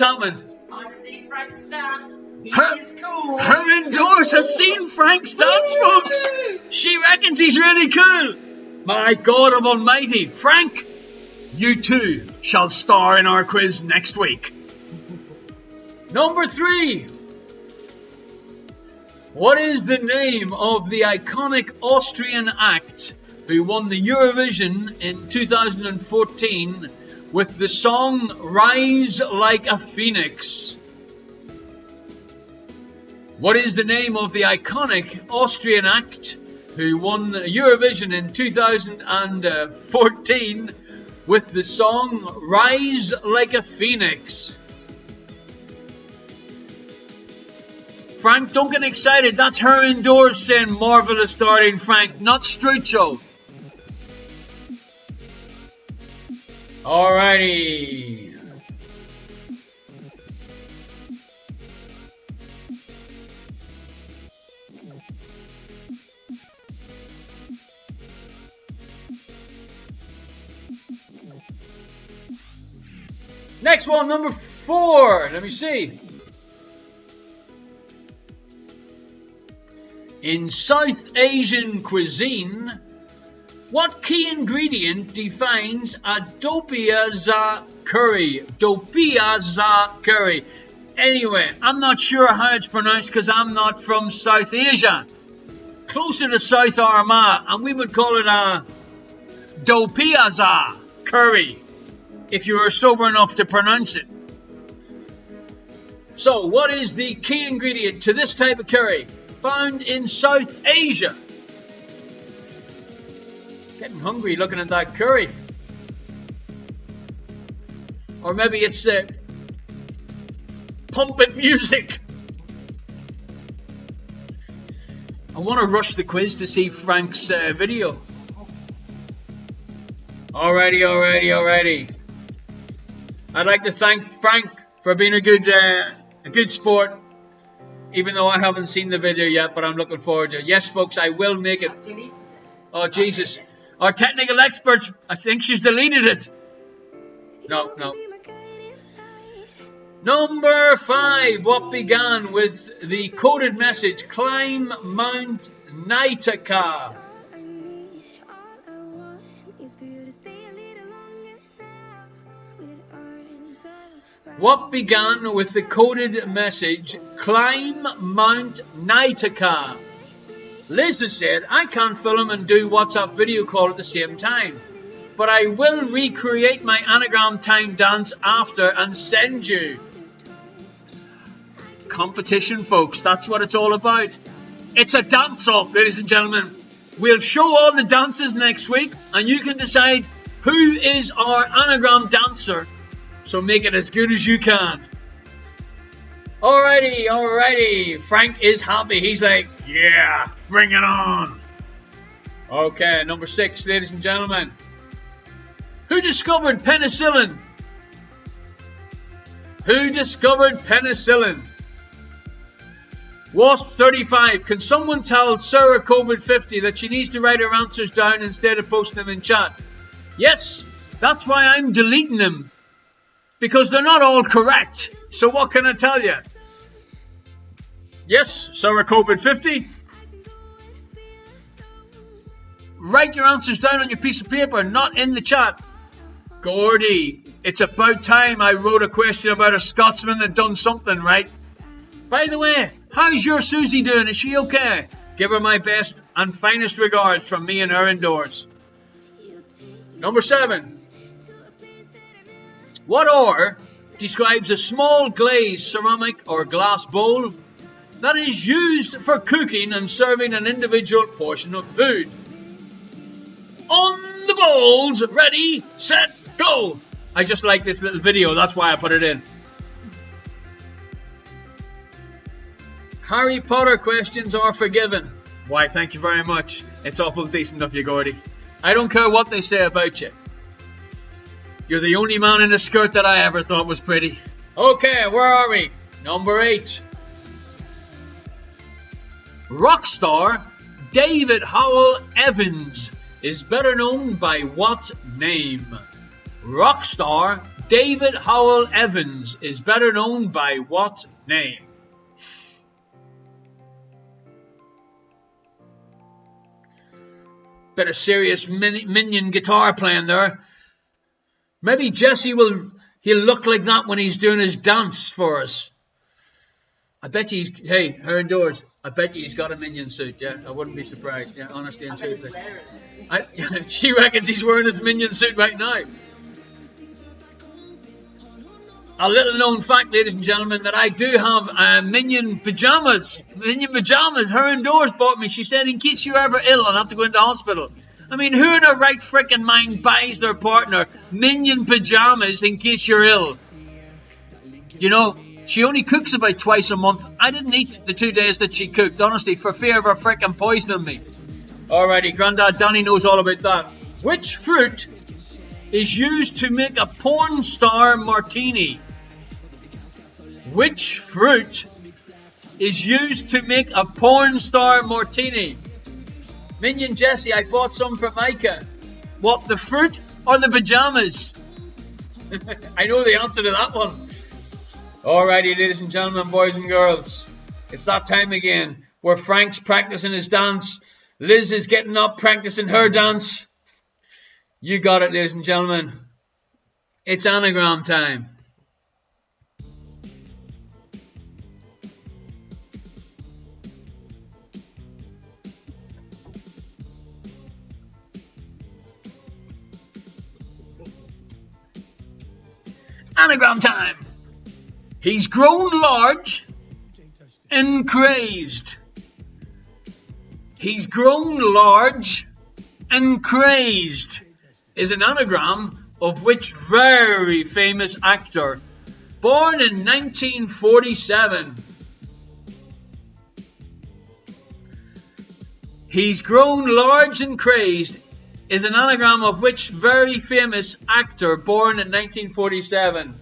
seen Frank's dance. Her indoors has seen Frank's dance, folks. She reckons he's really cool. My God of Almighty. Frank, you too shall star in our quiz next week. Number 3. What is the name of the iconic Austrian act who won the Eurovision in 2014 with the song Rise Like a Phoenix? What is the name of the iconic Austrian act who won Eurovision in 2014 with the song Rise Like a Phoenix? Frank, don't get excited. That's her indoors saying marvellous starting, Frank, not Strucho. Alrighty. Next one, number 4. Let me see. In South Asian cuisine, what key ingredient defines a dopiaza curry? Dopiaza curry. Anyway, I'm not sure how it's pronounced because I'm not from South Asia. Closer to South Armagh, and we would call it a dopiaza curry, if you were sober enough to pronounce it. So, what is the key ingredient to this type of curry found in South Asia? Getting hungry looking at that curry. Or maybe it's pumping music. I want to rush the quiz to see Frank's video. Alrighty. I'd like to thank Frank for being a good sport, even though I haven't seen the video yet, but I'm looking forward to it. Yes, folks, I will make it. Oh, Jesus. Our technical experts, I think she's deleted it. No. Number 5. What began with the coded message, climb Mount Naitaka? What began with the coded message, climb Mount Naitaka? Liz has said, I can't film and do WhatsApp video call at the same time, but I will recreate my anagram time dance after and send you. Competition, folks, that's what it's all about. It's a dance-off, ladies and gentlemen. We'll show all the dances next week, and you can decide who is our anagram dancer. So make it as good as you can. Alrighty. Frank is happy. He's like, yeah, bring it on. Okay, number 6, ladies and gentlemen. Who discovered penicillin? Wasp 35. Can someone tell Sarah COVID-50 that she needs to write her answers down instead of posting them in chat? Yes, that's why I'm deleting them. Because they're not all correct. So what can I tell you? Yes, Sarah COVID-50. Write your answers down on your piece of paper, not in the chat. Gordy, it's about time I wrote a question about a Scotsman that done something right. By the way, how's your Susie doing? Is she okay? Give her my best and finest regards from me and her indoors. Number 7. What ore describes a small glazed ceramic or glass bowl that is used for cooking and serving an individual portion of food? On the bowls, ready, set, go! I just like this little video, that's why I put it in. Harry Potter questions are forgiven. Why, thank you very much. It's awful decent of you, Gordy. I don't care what they say about you. You're the only man in a skirt that I ever thought was pretty. Okay, where are we? Number 8. Rock star David Howell Evans is better known by what name? Rock star David Howell Evans is better known by what name? Bit of serious minion guitar playing there. Maybe Jesse he'll look like that when he's doing his dance for us. I bet you hey, her indoors, I bet you he's got a minion suit, yeah. I wouldn't be surprised, yeah, honestly and truthfully. She reckons he's wearing his minion suit right now. A little known fact, ladies and gentlemen, that I do have minion pajamas. Minion pajamas. Her indoors bought me. She said, in case you're ever ill and have to go into hospital. I mean, who in their right frickin' mind buys their partner minion pajamas in case you're ill? You know, she only cooks about twice a month. I didn't eat the 2 days that she cooked, honestly, for fear of her frickin' poisoning me. Alrighty, Grandad Danny knows all about that. Which fruit is used to make a porn star martini? Which fruit is used to make a porn star martini? Minion Jesse, I bought some for Micah. What, the fruit or the pajamas? I know the answer to that one. Alrighty, ladies and gentlemen, boys and girls. It's that time again where Frank's practicing his dance. Liz is getting up practicing her dance. You got it, ladies and gentlemen. It's anagram time. Anagram time. He's grown large and crazed. He's grown large and crazed is an anagram of which very famous actor, born in 1947. He's grown large and crazed is an anagram of which very famous actor, born in 1947.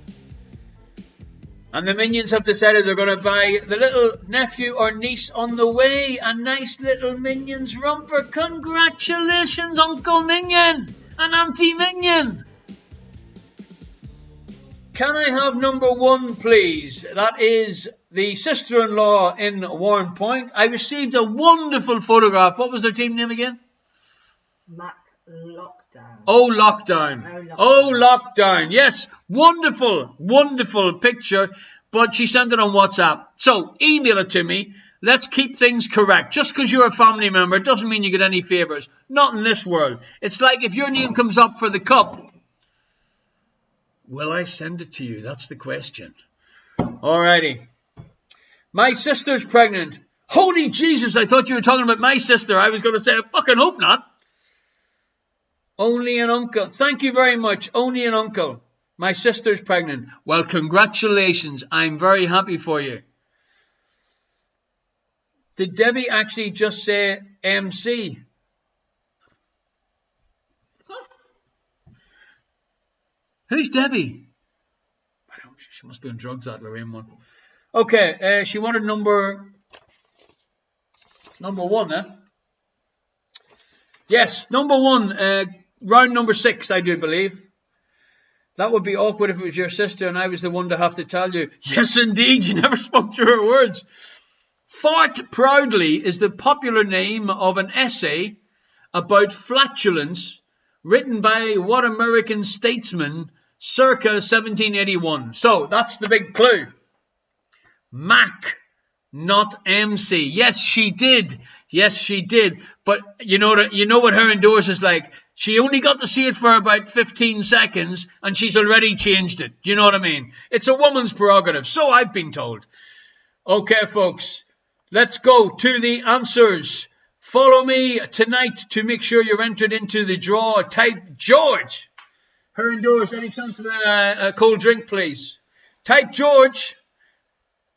And the minions have decided they're going to buy the little nephew or niece on the way a nice little Minions romper. Congratulations, Uncle Minion and Auntie Minion. Can I have number 1, please? That is the sister-in-law in Warren Point. I received a wonderful photograph. What was their team name again? Mac Lockdown. Oh, Lockdown. Oh, Lockdown. Yes, wonderful, wonderful picture. But she sent it on WhatsApp. So, email it to me. Let's keep things correct. Just because you're a family member doesn't mean you get any favours. Not in this world. It's like if your name comes up for the cup. Will I send it to you? That's the question. Alrighty. My sister's pregnant. Holy Jesus, I thought you were talking about my sister. I was going to say, I fucking hope not. Only an uncle. Thank you very much. Only an uncle. My sister's pregnant. Well, congratulations. I'm very happy for you. Did Debbie actually just say MC? Who's Debbie? I don't know. She must be on drugs, that Lorraine one. Okay, she wanted number 1, eh? Yes, number 1. Round number 6, I do believe. That would be awkward if it was your sister and I was the one to have to tell you. Yes, indeed, you never spoke to her words. Fart Proudly is the popular name of an essay about flatulence written by what American statesman circa 1781? So, that's the big clue. Mac not MC. Yes, she did. Yes, she did. But you know what her indoors is like. She only got to see it for about 15 seconds, and she's already changed it. Do you know what I mean? It's a woman's prerogative, so I've been told. Okay, folks, let's go to the answers. Follow me tonight to make sure you're entered into the draw. Type George. Her indoors. Any chance of a cold drink, please? Type George.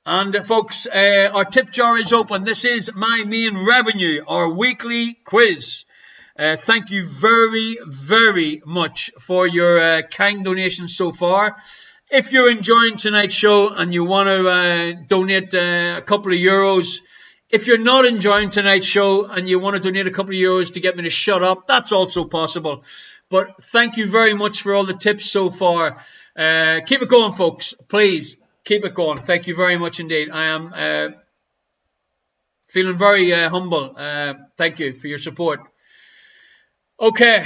And folks, our tip jar is open. This is my main revenue, our weekly quiz. Thank you very, very much for your kind donations so far. If you're enjoying tonight's show and you want to donate a couple of euros, if you're not enjoying tonight's show and you want to donate a couple of euros to get me to shut up, that's also possible. But thank you very much for all the tips so far. Keep it going, folks. Please keep it going. Thank you very much indeed. I am feeling very humble. Thank you for your support. Okay.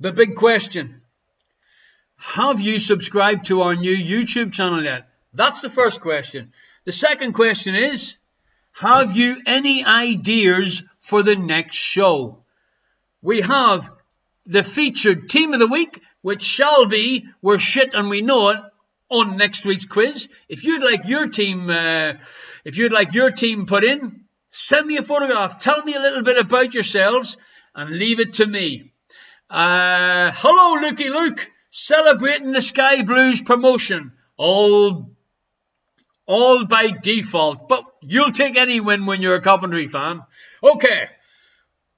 The big question. Have you subscribed to our new YouTube channel yet? That's the first question. The second question is, have you any ideas for the next show? We have the featured team of the week, which shall be We're Shit and We Know It, on next week's quiz. If you'd like your team put in, send me a photograph. Tell me a little bit about yourselves and leave it to me. Hello, Lukey Luke. Celebrating the Sky Blues promotion. All by default. But you'll take any win when you're a Coventry fan. Okay.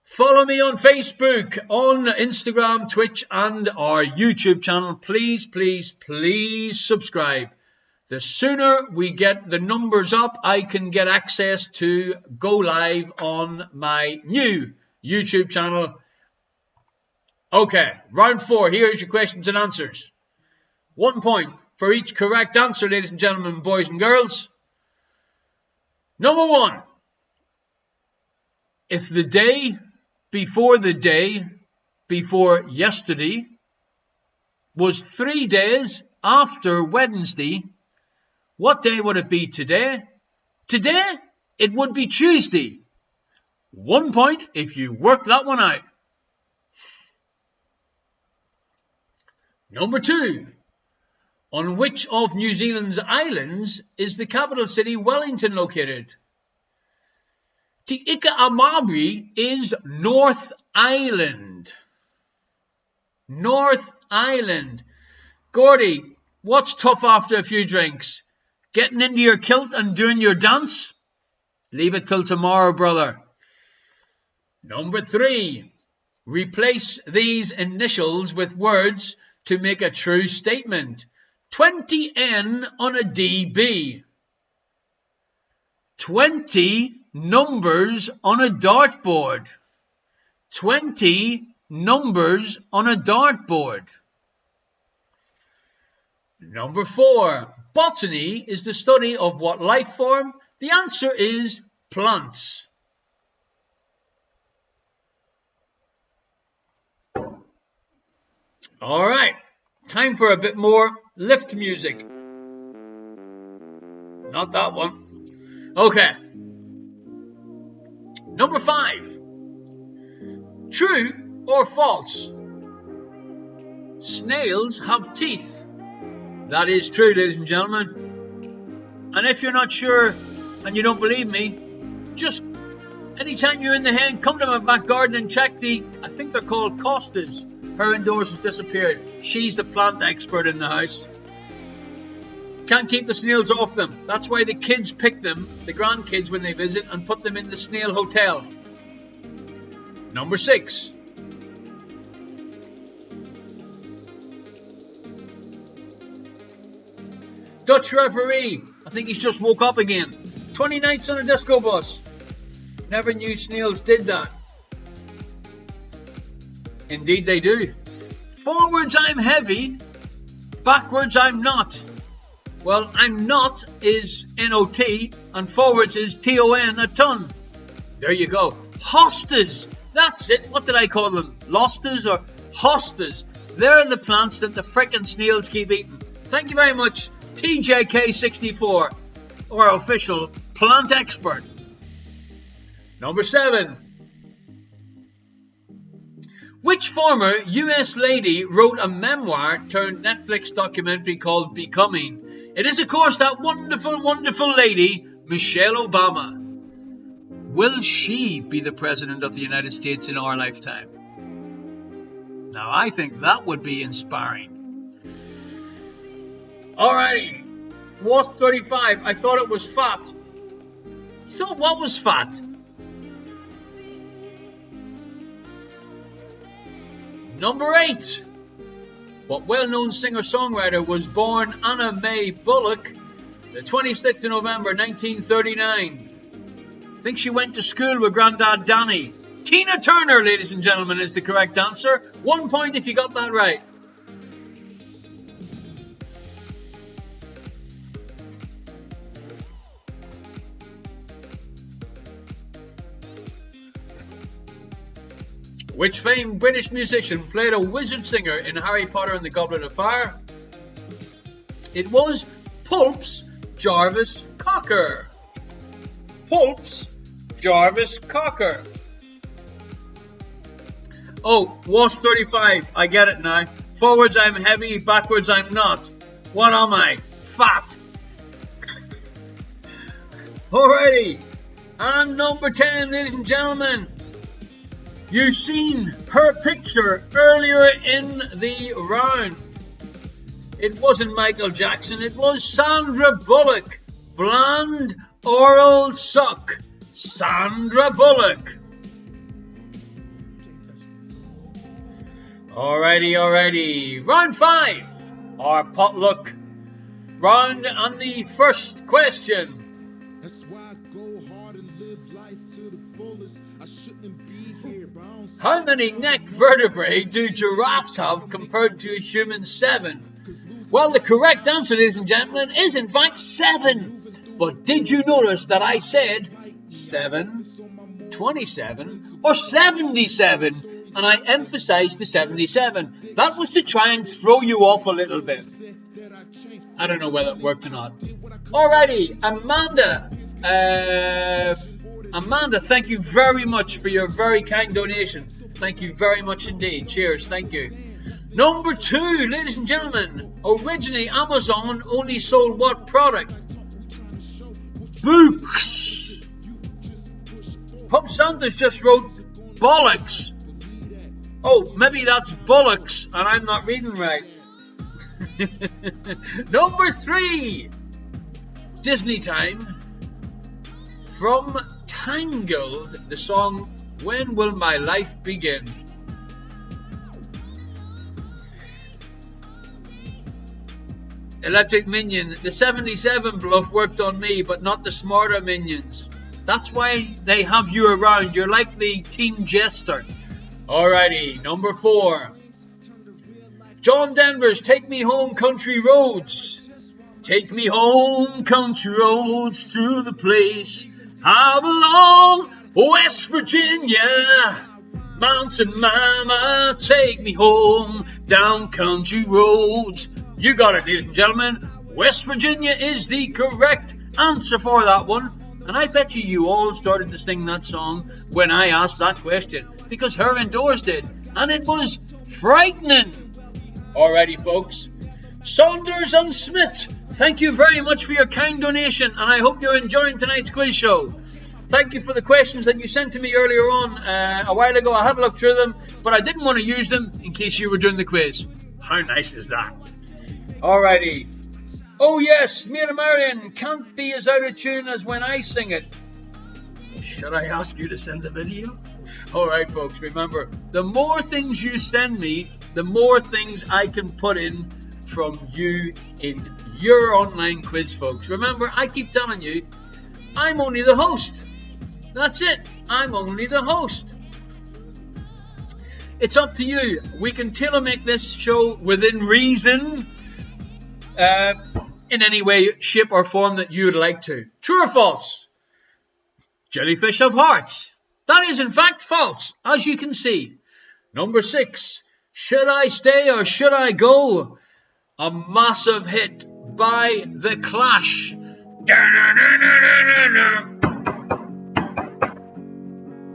Follow me on Facebook, on Instagram, Twitch, and our YouTube channel. Please, please, please subscribe. The sooner we get the numbers up, I can get access to go live on my new YouTube channel. Okay, round 4. Here's your questions and answers. 1 point for each correct answer, ladies and gentlemen, boys and girls. Number 1. If the day before yesterday was 3 days after Wednesday, what day would it be today? Today, it would be Tuesday. 1 point if you work that one out. Number 2. On which of New Zealand's islands is the capital city Wellington located? Te Ika a Maori is North Island. North Island. Gordy, what's tough after a few drinks? Getting into your kilt and doing your dance? Leave it till tomorrow, brother. Number 3. Replace these initials with words to make a true statement. 20N on a DB. 20 numbers on a dartboard. 20 numbers on a dartboard. Number 4. Botany is the study of what life form? The answer is plants. All right. Time for a bit more lift music. Not that one. Okay. Number 5. True or false? Snails have teeth. That is true, ladies and gentlemen. And if you're not sure and you don't believe me, just anytime you're in the hen, come to my back garden and check I think they're called costas. Her indoors has disappeared. She's the plant expert in the house. Can't keep the snails off them. That's why the kids pick them, the grandkids, when they visit, and put them in the snail hotel. Number 6. Dutch referee. I think he's just woke up again. 20 nights on a disco bus. Never knew snails did that. Indeed they do. Forwards I'm heavy, backwards I'm not. Well, I'm not is N-O-T and forwards is T-O-N, a ton. There you go. Hostas. That's it. What did I call them? Lostas or hostas? They're the plants that the frickin' snails keep eating. Thank you very much, TJK64. or official plant expert. Number 7. Which former US lady wrote a memoir turned Netflix documentary called Becoming? It is, of course, that wonderful, wonderful lady, Michelle Obama. Will she be the President of the United States in our lifetime? Now, I think that would be inspiring. Alrighty. Wasp 35. I thought it was fat. So what was fat? Number 8. What well-known singer-songwriter was born Anna Mae Bullock the 26th of November 1939? I think she went to school with Grandad Danny. Tina Turner, ladies and gentlemen, is the correct answer. 1 point if you got that right. Which famed British musician played a wizard singer in Harry Potter and the Goblet of Fire? It was Pulps Jarvis Cocker. Pulps Jarvis Cocker. Oh, Wasp 35. I get it now. Forwards I'm heavy, backwards I'm not. What am I? Fat. Alrighty. And number 10, ladies and gentlemen. You've seen her picture earlier in the round. It wasn't Michael Jackson, it was Sandra Bullock. Bland oral suck. Sandra Bullock. Alrighty. Round 5. Our potluck round and the first question. That's why I go hard and live life to the fullest. I shouldn't be here, but I don't see. How many neck vertebrae do giraffes have compared to a human? 7. Well, the correct answer, ladies and gentlemen, is in fact 7. But did you notice that I said 7, 27, or 77? And I emphasized the 77. That was to try and throw you off a little bit. I don't know whether it worked or not. Alrighty, Amanda. Amanda, thank you very much for your very kind donation. Thank you very much indeed. Cheers, thank you. Number 2, ladies and gentlemen. Originally, Amazon only sold what product? Books. Pop Santos just wrote bollocks. Oh, maybe that's bollocks and I'm not reading right. Number 3. Disney time. From Tangled, the song When Will My Life Begin? Electric Minion, the 77 bluff worked on me, but not the smarter minions. That's why they have you around. You're like the team jester. Alrighty, number 4. John Denver's Take Me Home Country Roads. Take me home country roads to the place I belong, West Virginia. Mountain Mama, take me home down country roads. You got it, ladies and gentlemen. West Virginia is the correct answer for that one. And I bet you all started to sing that song when I asked that question, because her and Doors did, and it was frightening. Alrighty, folks. Saunders and Smith, thank you very much for your kind donation, and I hope you're enjoying tonight's quiz show. Thank you for the questions that you sent to me earlier on a while ago. I had a look through them, but I didn't want to use them in case you were doing the quiz. How nice is that? Alrighty. Oh yes, Mira Marion can't be as out of tune as when I sing it. Should I ask you to send a video? Alright folks, remember, the more things you send me, the more things I can put in from you in your online quiz, folks. Remember, I keep telling you, I'm only the host. That's it. I'm only the host. It's up to you. We can tailor make this show within reason, in any way, shape or form that you would like to. True or false? Jellyfish have hearts. That is in fact false, as you can see. Number 6. Should I stay or should I go? A massive hit by The Clash.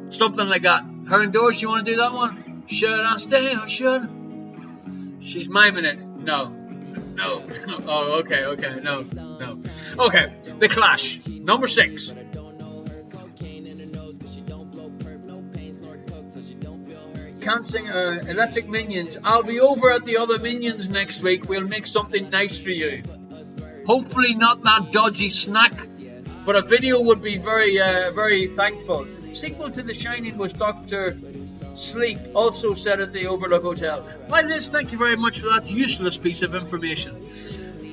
Something like that. Her and Doris, you want to do that one? Should I stay or should? She's miming it. No. Oh, okay. No. Okay. The Clash. Number 6. Can't sing Electric Minions. I'll be over at the other Minions next week. We'll make something nice for you. Hopefully not that dodgy snack, but a video would be very thankful. Sequel to The Shining was Dr. Sleep, also set at the Overlook Hotel. Well, Liz, thank you very much for that useless piece of information.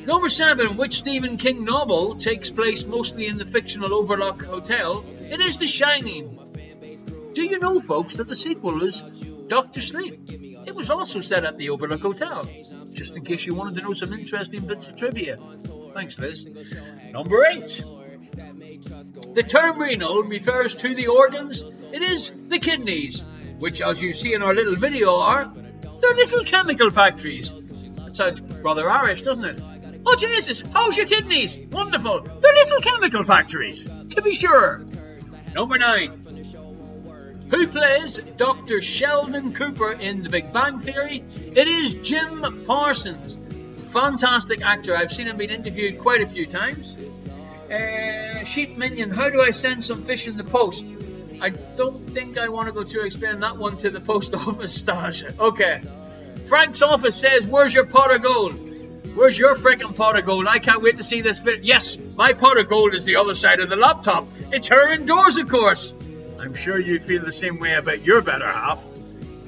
Number 7, which Stephen King novel takes place mostly in the fictional Overlook Hotel? It is The Shining. Do you know, folks, that the sequel is Dr. Sleep? It was also set at the Overlook Hotel, just in case you wanted to know some interesting bits of trivia. Thanks, Liz. Number 8. The term renal refers to the organs. It is the kidneys, which, as you see in our little video, they're little chemical factories. That sounds rather Irish, doesn't it? Oh, Jesus, how's your kidneys? Wonderful. They're little chemical factories, to be sure. Number 9. Who plays Dr. Sheldon Cooper in The Big Bang Theory? It is Jim Parsons. Fantastic actor. I've seen him being interviewed quite a few times. Sheep Minion, how do I send some fish in the post? I don't think I want to go through explaining that one to the post office stash. Okay. Frank's office says, where's your pot of gold? Where's your freaking pot of gold? I can't wait to see this video. Yes, my pot of gold is the other side of the laptop. It's her indoors, of course. I'm sure you feel the same way about your better half.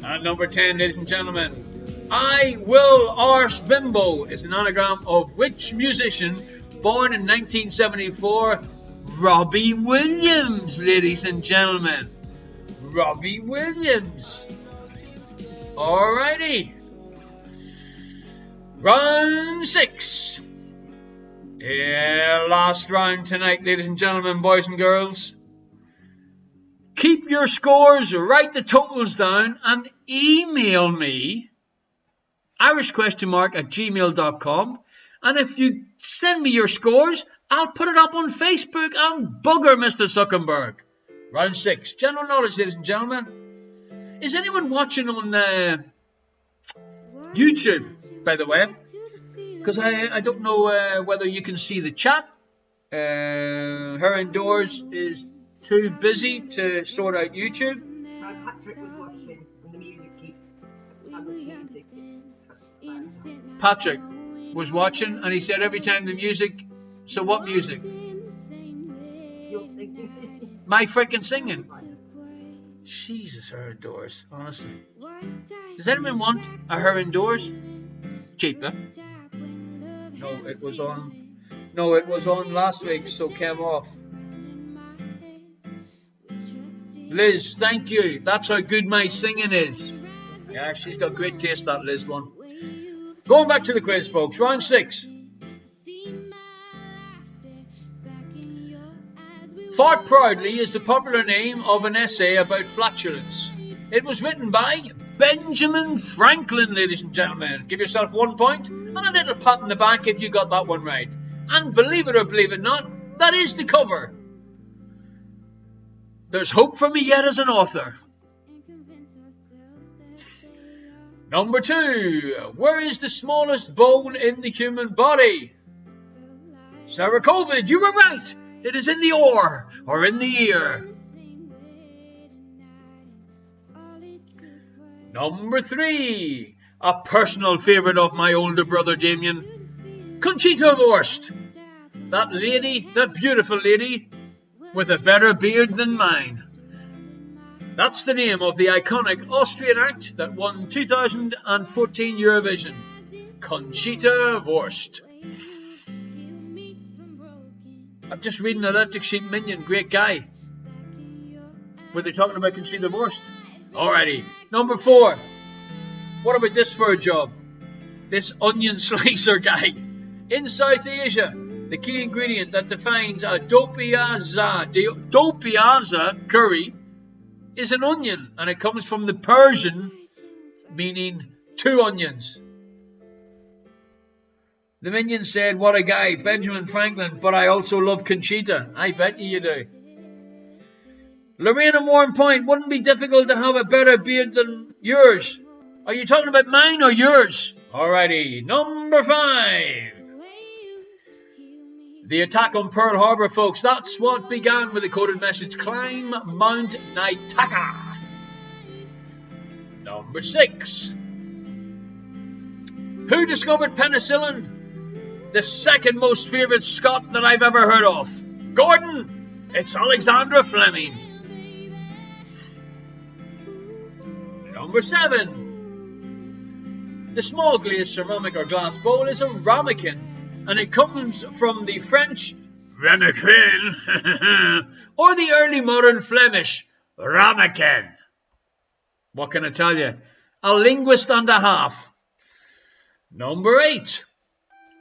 And number 10, ladies and gentlemen, I Will Arse Bimbo is an anagram of which musician born in 1974? Robbie Williams, ladies and gentlemen. Robbie Williams. Alrighty. Round 6. Yeah, last round tonight, ladies and gentlemen, boys and girls. Keep your scores, write the totals down, and email me, irishquestionmark@gmail.com. And if you send me your scores, I'll put it up on Facebook and bugger Mr. Zuckerberg. Round 6. General knowledge, ladies and gentlemen. Is anyone watching on YouTube, by the way? Because I don't know whether you can see the chat. Her indoors is too busy to sort out YouTube. Patrick was watching and the music keeps... Patrick was watching and he said every time the music... So what music? You're singing. My freaking singing. Jesus, her indoors, honestly. Does anyone want a her indoors? Cheaper. No, it was on last week, so came off. Liz, thank you. That's how good my singing is. Yeah, she's got great taste, that Liz one. Going back to the quiz, folks. Round 6. Fart Proudly is the popular name of an essay about flatulence. It was written by Benjamin Franklin, ladies and gentlemen. Give yourself 1 point and a little pat on the back if you got that one right. And believe it or believe it not, that is the cover. There's hope for me yet as an author. Number 2. Where is the smallest bone in the human body? Sarah Covid, you were right. It is in the oar or in the ear. Number 3. A personal favourite of my older brother Damien. Conchita Wurst. That lady, that beautiful lady, with a better beard than mine. That's the name of the iconic Austrian act that won 2014 Eurovision. Conchita Wurst. I'm just reading Electric Sheep Minion, great guy. Were they talking about Conchita Wurst? Alrighty. Number 4. What about this for a job? This onion slicer guy. In South Asia, the key ingredient that defines a dopiaza curry is an onion, and it comes from the Persian meaning 2 onions. The minion said, what a guy, Benjamin Franklin, but I also love Conchita. I bet you do. Lorena Warren Point, wouldn't be difficult to have a better beard than yours. Are you talking about mine or yours? Alrighty, number 5. The attack on Pearl Harbor, folks. That's what began with the coded message, climb Mount Naitaka. Number 6. Who discovered penicillin? The second most favourite Scot that I've ever heard of. Gordon, it's Alexandra Fleming. Number 7. The small glazed ceramic or glass bowl is a ramekin, and it comes from the French ramequin or the early modern Flemish ramekin. What can I tell you? A linguist and a half. Number 8.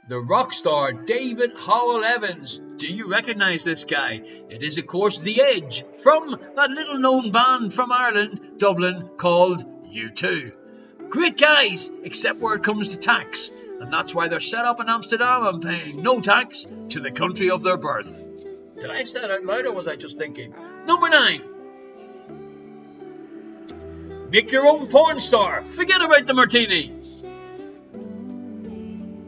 The rock star David Howell Evans. Do you recognise this guy? It is, of course, The Edge from that little known band from Ireland, Dublin, called U2. Great guys, except where it comes to tax. And that's why they're set up in Amsterdam and paying no tax to the country of their birth. Did I say that out loud or was I just thinking? Number 9. Make your own porn star. Forget about the martini.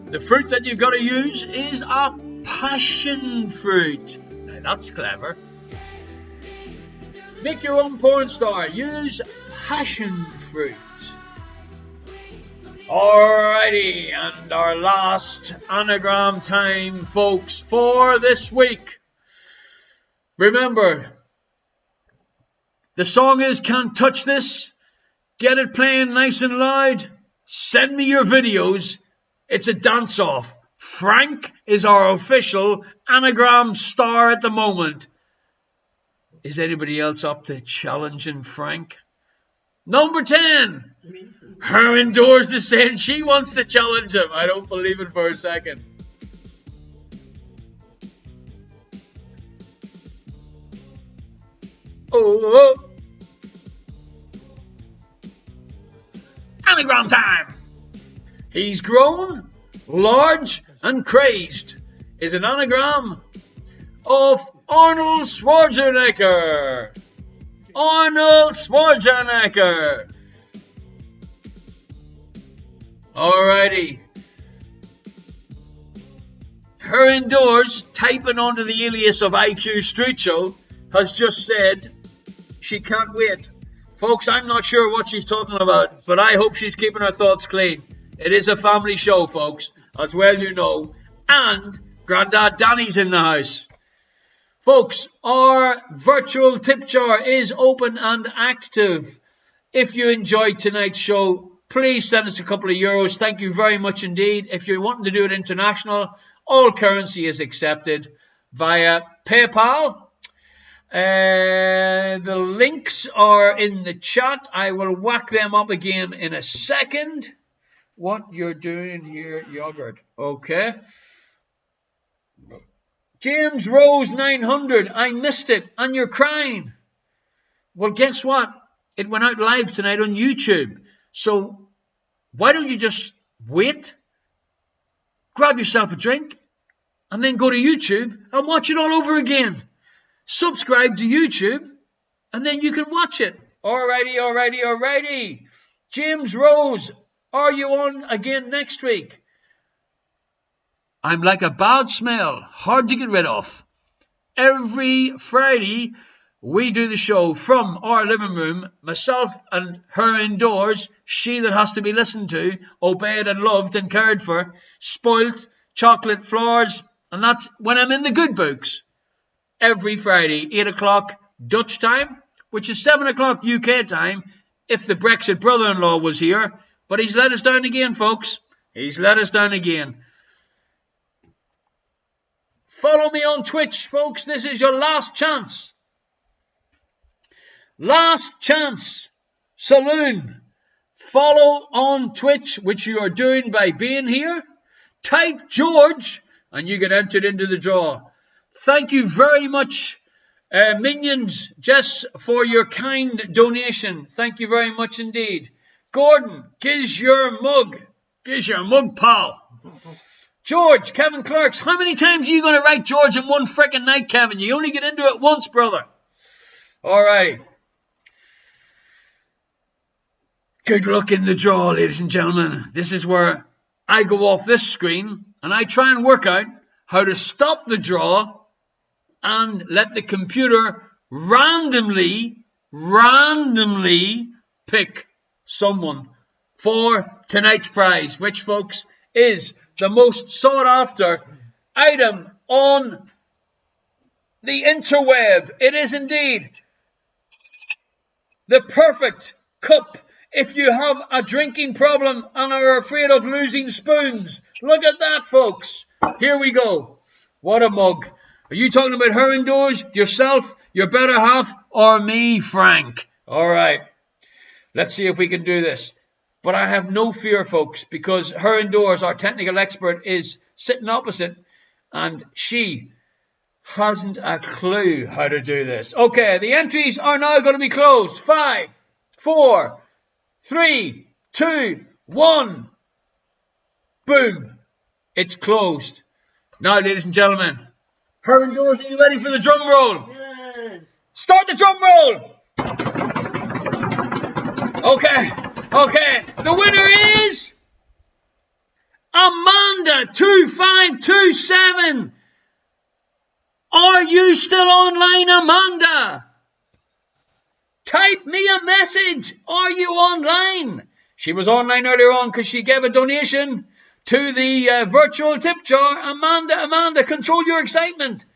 The fruit that you've got to use is a passion fruit. Now that's clever. Make your own porn star. Use passion fruit. Alrighty, and our last anagram time, folks, for this week. Remember, the song is Can't Touch This. Get it playing nice and loud. Send me your videos. It's a dance-off. Frank is our official anagram star at the moment. Is anybody else up to challenging Frank? Number 10. Her indoors is saying she wants to challenge him. I don't believe it for a second. Oh. Anagram time. He's grown, large and crazed is an anagram of Arnold Schwarzenegger. Arnold Schwarzenegger. Alrighty. Her indoors, typing onto the alias of IQ Strucho, has just said she can't wait. Folks, I'm not sure what she's talking about, but I hope she's keeping her thoughts clean. It is a family show, folks, as well you know. And Grandad Danny's in the house. Folks, our virtual tip jar is open and active. If you enjoyed tonight's show, please send us a couple of euros. Thank you very much indeed. If you're wanting to do it international, all currency is accepted via PayPal. The links are in the chat. I will whack them up again in a second. What you're doing here, yogurt. Okay. James Rose 900. I missed it. And you're crying. Well, guess what? It went out live tonight on YouTube. So why don't you just wait, grab yourself a drink, and then go to YouTube and watch it all over again. Subscribe to YouTube, and then you can watch it. Alrighty. James Rose, are you on again next week? I'm like a bad smell, hard to get rid of. Every Friday, we do the show from our living room, myself and her indoors, she that has to be listened to, obeyed and loved and cared for, spoilt, chocolate flowers, and that's when I'm in the good books. Every Friday, 8 o'clock Dutch time, which is 7 o'clock UK time, if the Brexit brother-in-law was here. But he's let us down again, folks. He's let us down again. Follow me on Twitch, folks. This is your last chance. Last chance. Saloon. Follow on Twitch, which you are doing by being here. Type George, and you get entered into the draw. Thank you very much, Minions, Jess, for your kind donation. Thank you very much indeed. Gordon, gives your mug, pal. George, Kevin Clerks. How many times are you going to write George in one frickin' night, Kevin? You only get into it once, brother. All right. Good luck in the draw, ladies and gentlemen. This is where I go off this screen and I try and work out how to stop the draw and let the computer randomly pick someone for tonight's prize, which, folks, is the most sought after item on the interweb. It is indeed the perfect cup if you have a drinking problem and are afraid of losing spoons. Look at that, folks. Here we go. What a mug. Are you talking about her indoors, yourself, your better half, or me, Frank? All right. Let's see if we can do this. But I have no fear, folks, because her indoors, our technical expert, is sitting opposite, and she hasn't a clue how to do this. Okay, the entries are now going to be closed. 5, 4, 3, 2, 1. Boom. It's closed. Now, ladies and gentlemen, her indoors, are you ready for the drum roll? Yes. Start the drum roll. Okay. The winner is Amanda 2527. Are you still online, Amanda? Type me a message. Are you online? She was online earlier on because she gave a donation to the virtual tip jar. Amanda, control your excitement.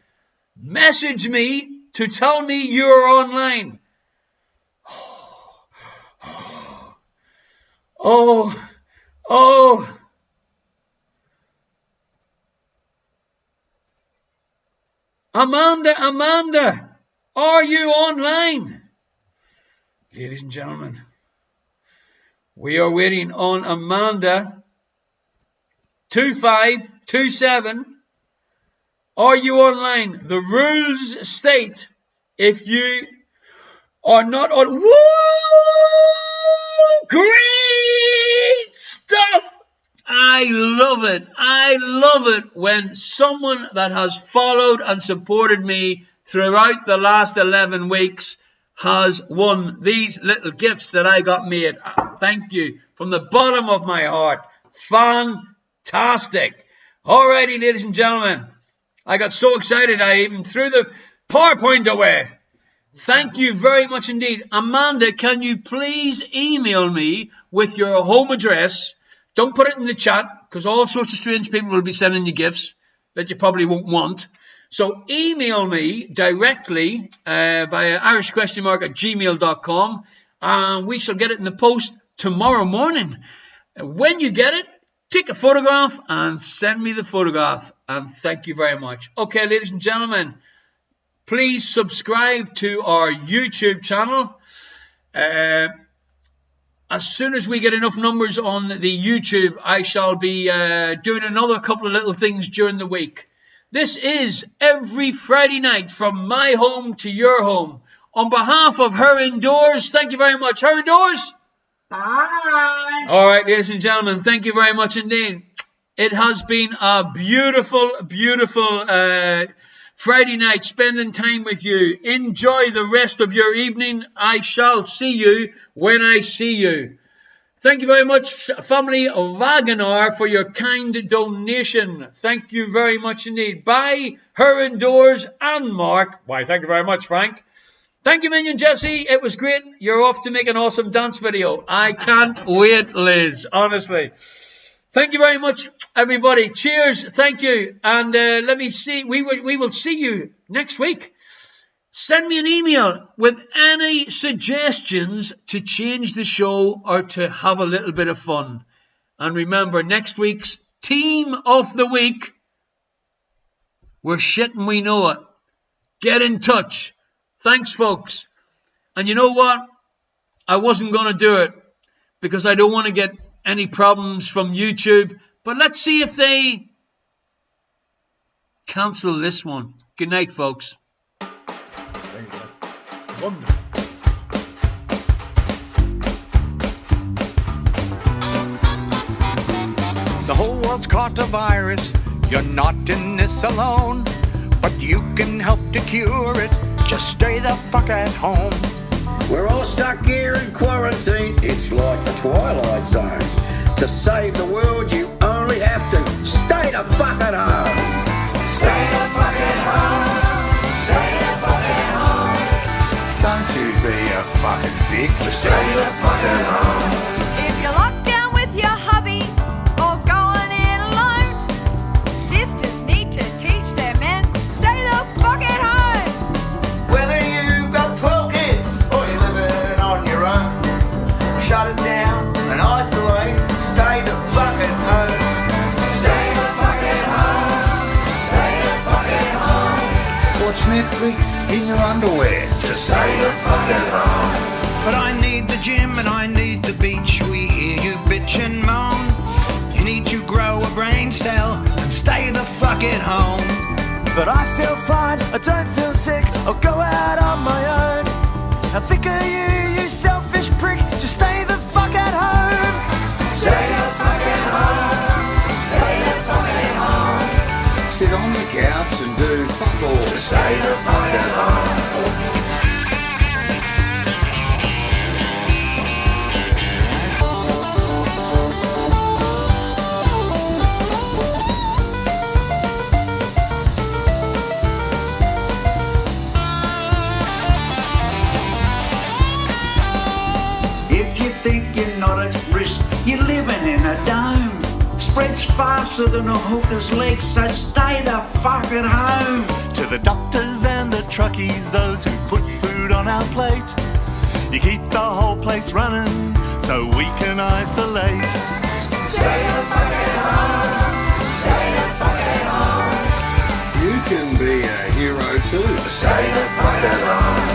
Message me to tell me you're online. Oh. Amanda, are you online? Ladies and gentlemen, we are waiting on Amanda 2527. Are you online? The rules state if you are not on... Woo! Great stuff! I love it when someone that has followed and supported me throughout the last 11 weeks has won these little gifts that I got made. Thank you from the bottom of my heart. Fantastic. Alrighty, ladies and gentlemen. I got so excited I even threw the PowerPoint away. Thank you very much indeed. Amanda, can you please email me with your home address? Don't put it in the chat because all sorts of strange people will be sending you gifts that you probably won't want. So email me directly via irishquestionmark@gmail.com and we shall get it in the post tomorrow morning. When you get it, take a photograph and send me the photograph. And thank you very much. Okay, ladies and gentlemen, please subscribe to our YouTube channel. As soon as we get enough numbers on the YouTube, I shall be doing another couple of little things during the week. This is every Friday night from my home to your home. On behalf of Her Indoors, thank you very much. Her Indoors. Bye. All right, ladies and gentlemen, thank you very much indeed. It has been a beautiful Friday night spending time with you. Enjoy the rest of your evening. I shall see you when I see you. Thank you very much, family of Wagner, for your kind donation. Thank you very much indeed. Bye, Her Indoors and Mark. Why, thank you very much, Frank. Thank you, Minion Jesse. It was great. You're off to make an awesome dance video. I can't wait, Liz, honestly. Thank you very much, everybody. Cheers. Thank you. And let me see. We will see you next week. Send me an email with any suggestions to change the show or to have a little bit of fun. And remember, next week's Team of the Week, we're shit and we know it. Get in touch. Thanks, folks. And you know what? I wasn't going to do it because I don't want to get any problems from YouTube. But let's see if they cancel this one. Good night, folks. There you go. Wonderful. The whole world world's caught a virus. You're not in this alone, but you can help to cure it. Just stay the fuck at home. We're all stuck here in quarantine. It's like the Twilight Zone. To save the world, you only have to stay the fuck at home. Stay the fuck at home. Stay the fuck at home. Don't you be a fucking dick. Just stay the fuck at home. If you're locked down with your hubby or going in alone, sisters need to teach their men, stay the fuck at home. Whether you've got 12 kids or you're living on your own, shut it down and isolate. Stay the fuck at home. Stay the fuck at home. Stay the fuck at home. Watch Netflix in your underwear. Just stay the fuck at home. But I need the gym and I need the beach. We hear you bitch and moan. You need to grow a brain cell and stay the fuck at home. But I feel fine, I don't feel sick. I'll go out on my own. How thick are you, you selfish prick? Just stay the fuck at home. Stay the fuck at home. Stay the fuck at home. Sit on the couch and do fuck all. Just stay the fuck at home. If you think you're not at risk, you're living in a dome. Spreads faster than a hooker's leg, so stay the fuck at home. To the doctors and the truckies, those who put food on our plate, you keep the whole place running so we can isolate. Stay the fuck at home. Stay the fuck at home. You can be a hero too. Stay the fuck at home.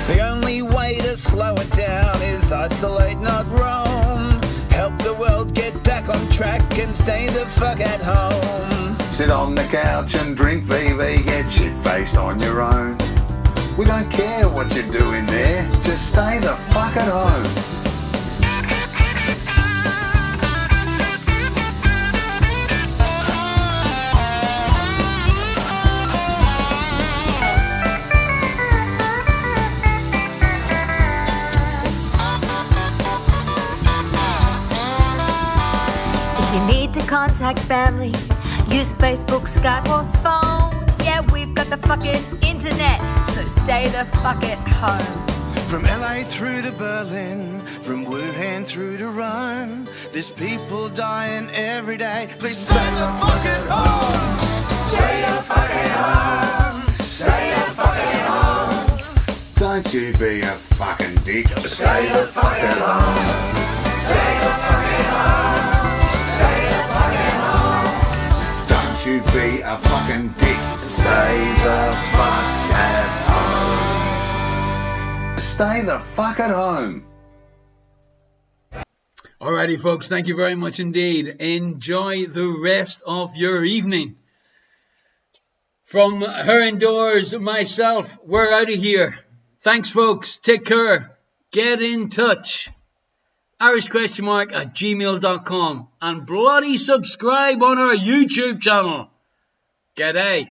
The only way to slow it down is isolate, not roam. Help the world get back on track and stay the fuck at home. Sit on the couch and drink VV, get shit-faced on your own. We don't care what you're doing there, just stay the fuck at home. If you need to contact family, use Facebook, Skype or phone. Yeah, we've got the fucking internet, so stay the fuck at home. From LA through to Berlin, from Wuhan through to Rome, there's people dying every day. Please stay the fuck at home. Stay the fuck at home. Stay the fuck at home. Don't you be a fucking dick. Stay the fuck at home. Stay the fuck at home. Stay the fuck at home. Don't you be a fucking dick. Stay the fuck at home. Stay the fuck at home. Alrighty, folks, thank you very much indeed. Enjoy the rest of your evening. From her indoors, myself, we're out of here. Thanks, folks. Take care. Get in touch. irishquestionmark@gmail.com and bloody subscribe on our YouTube channel. G'day.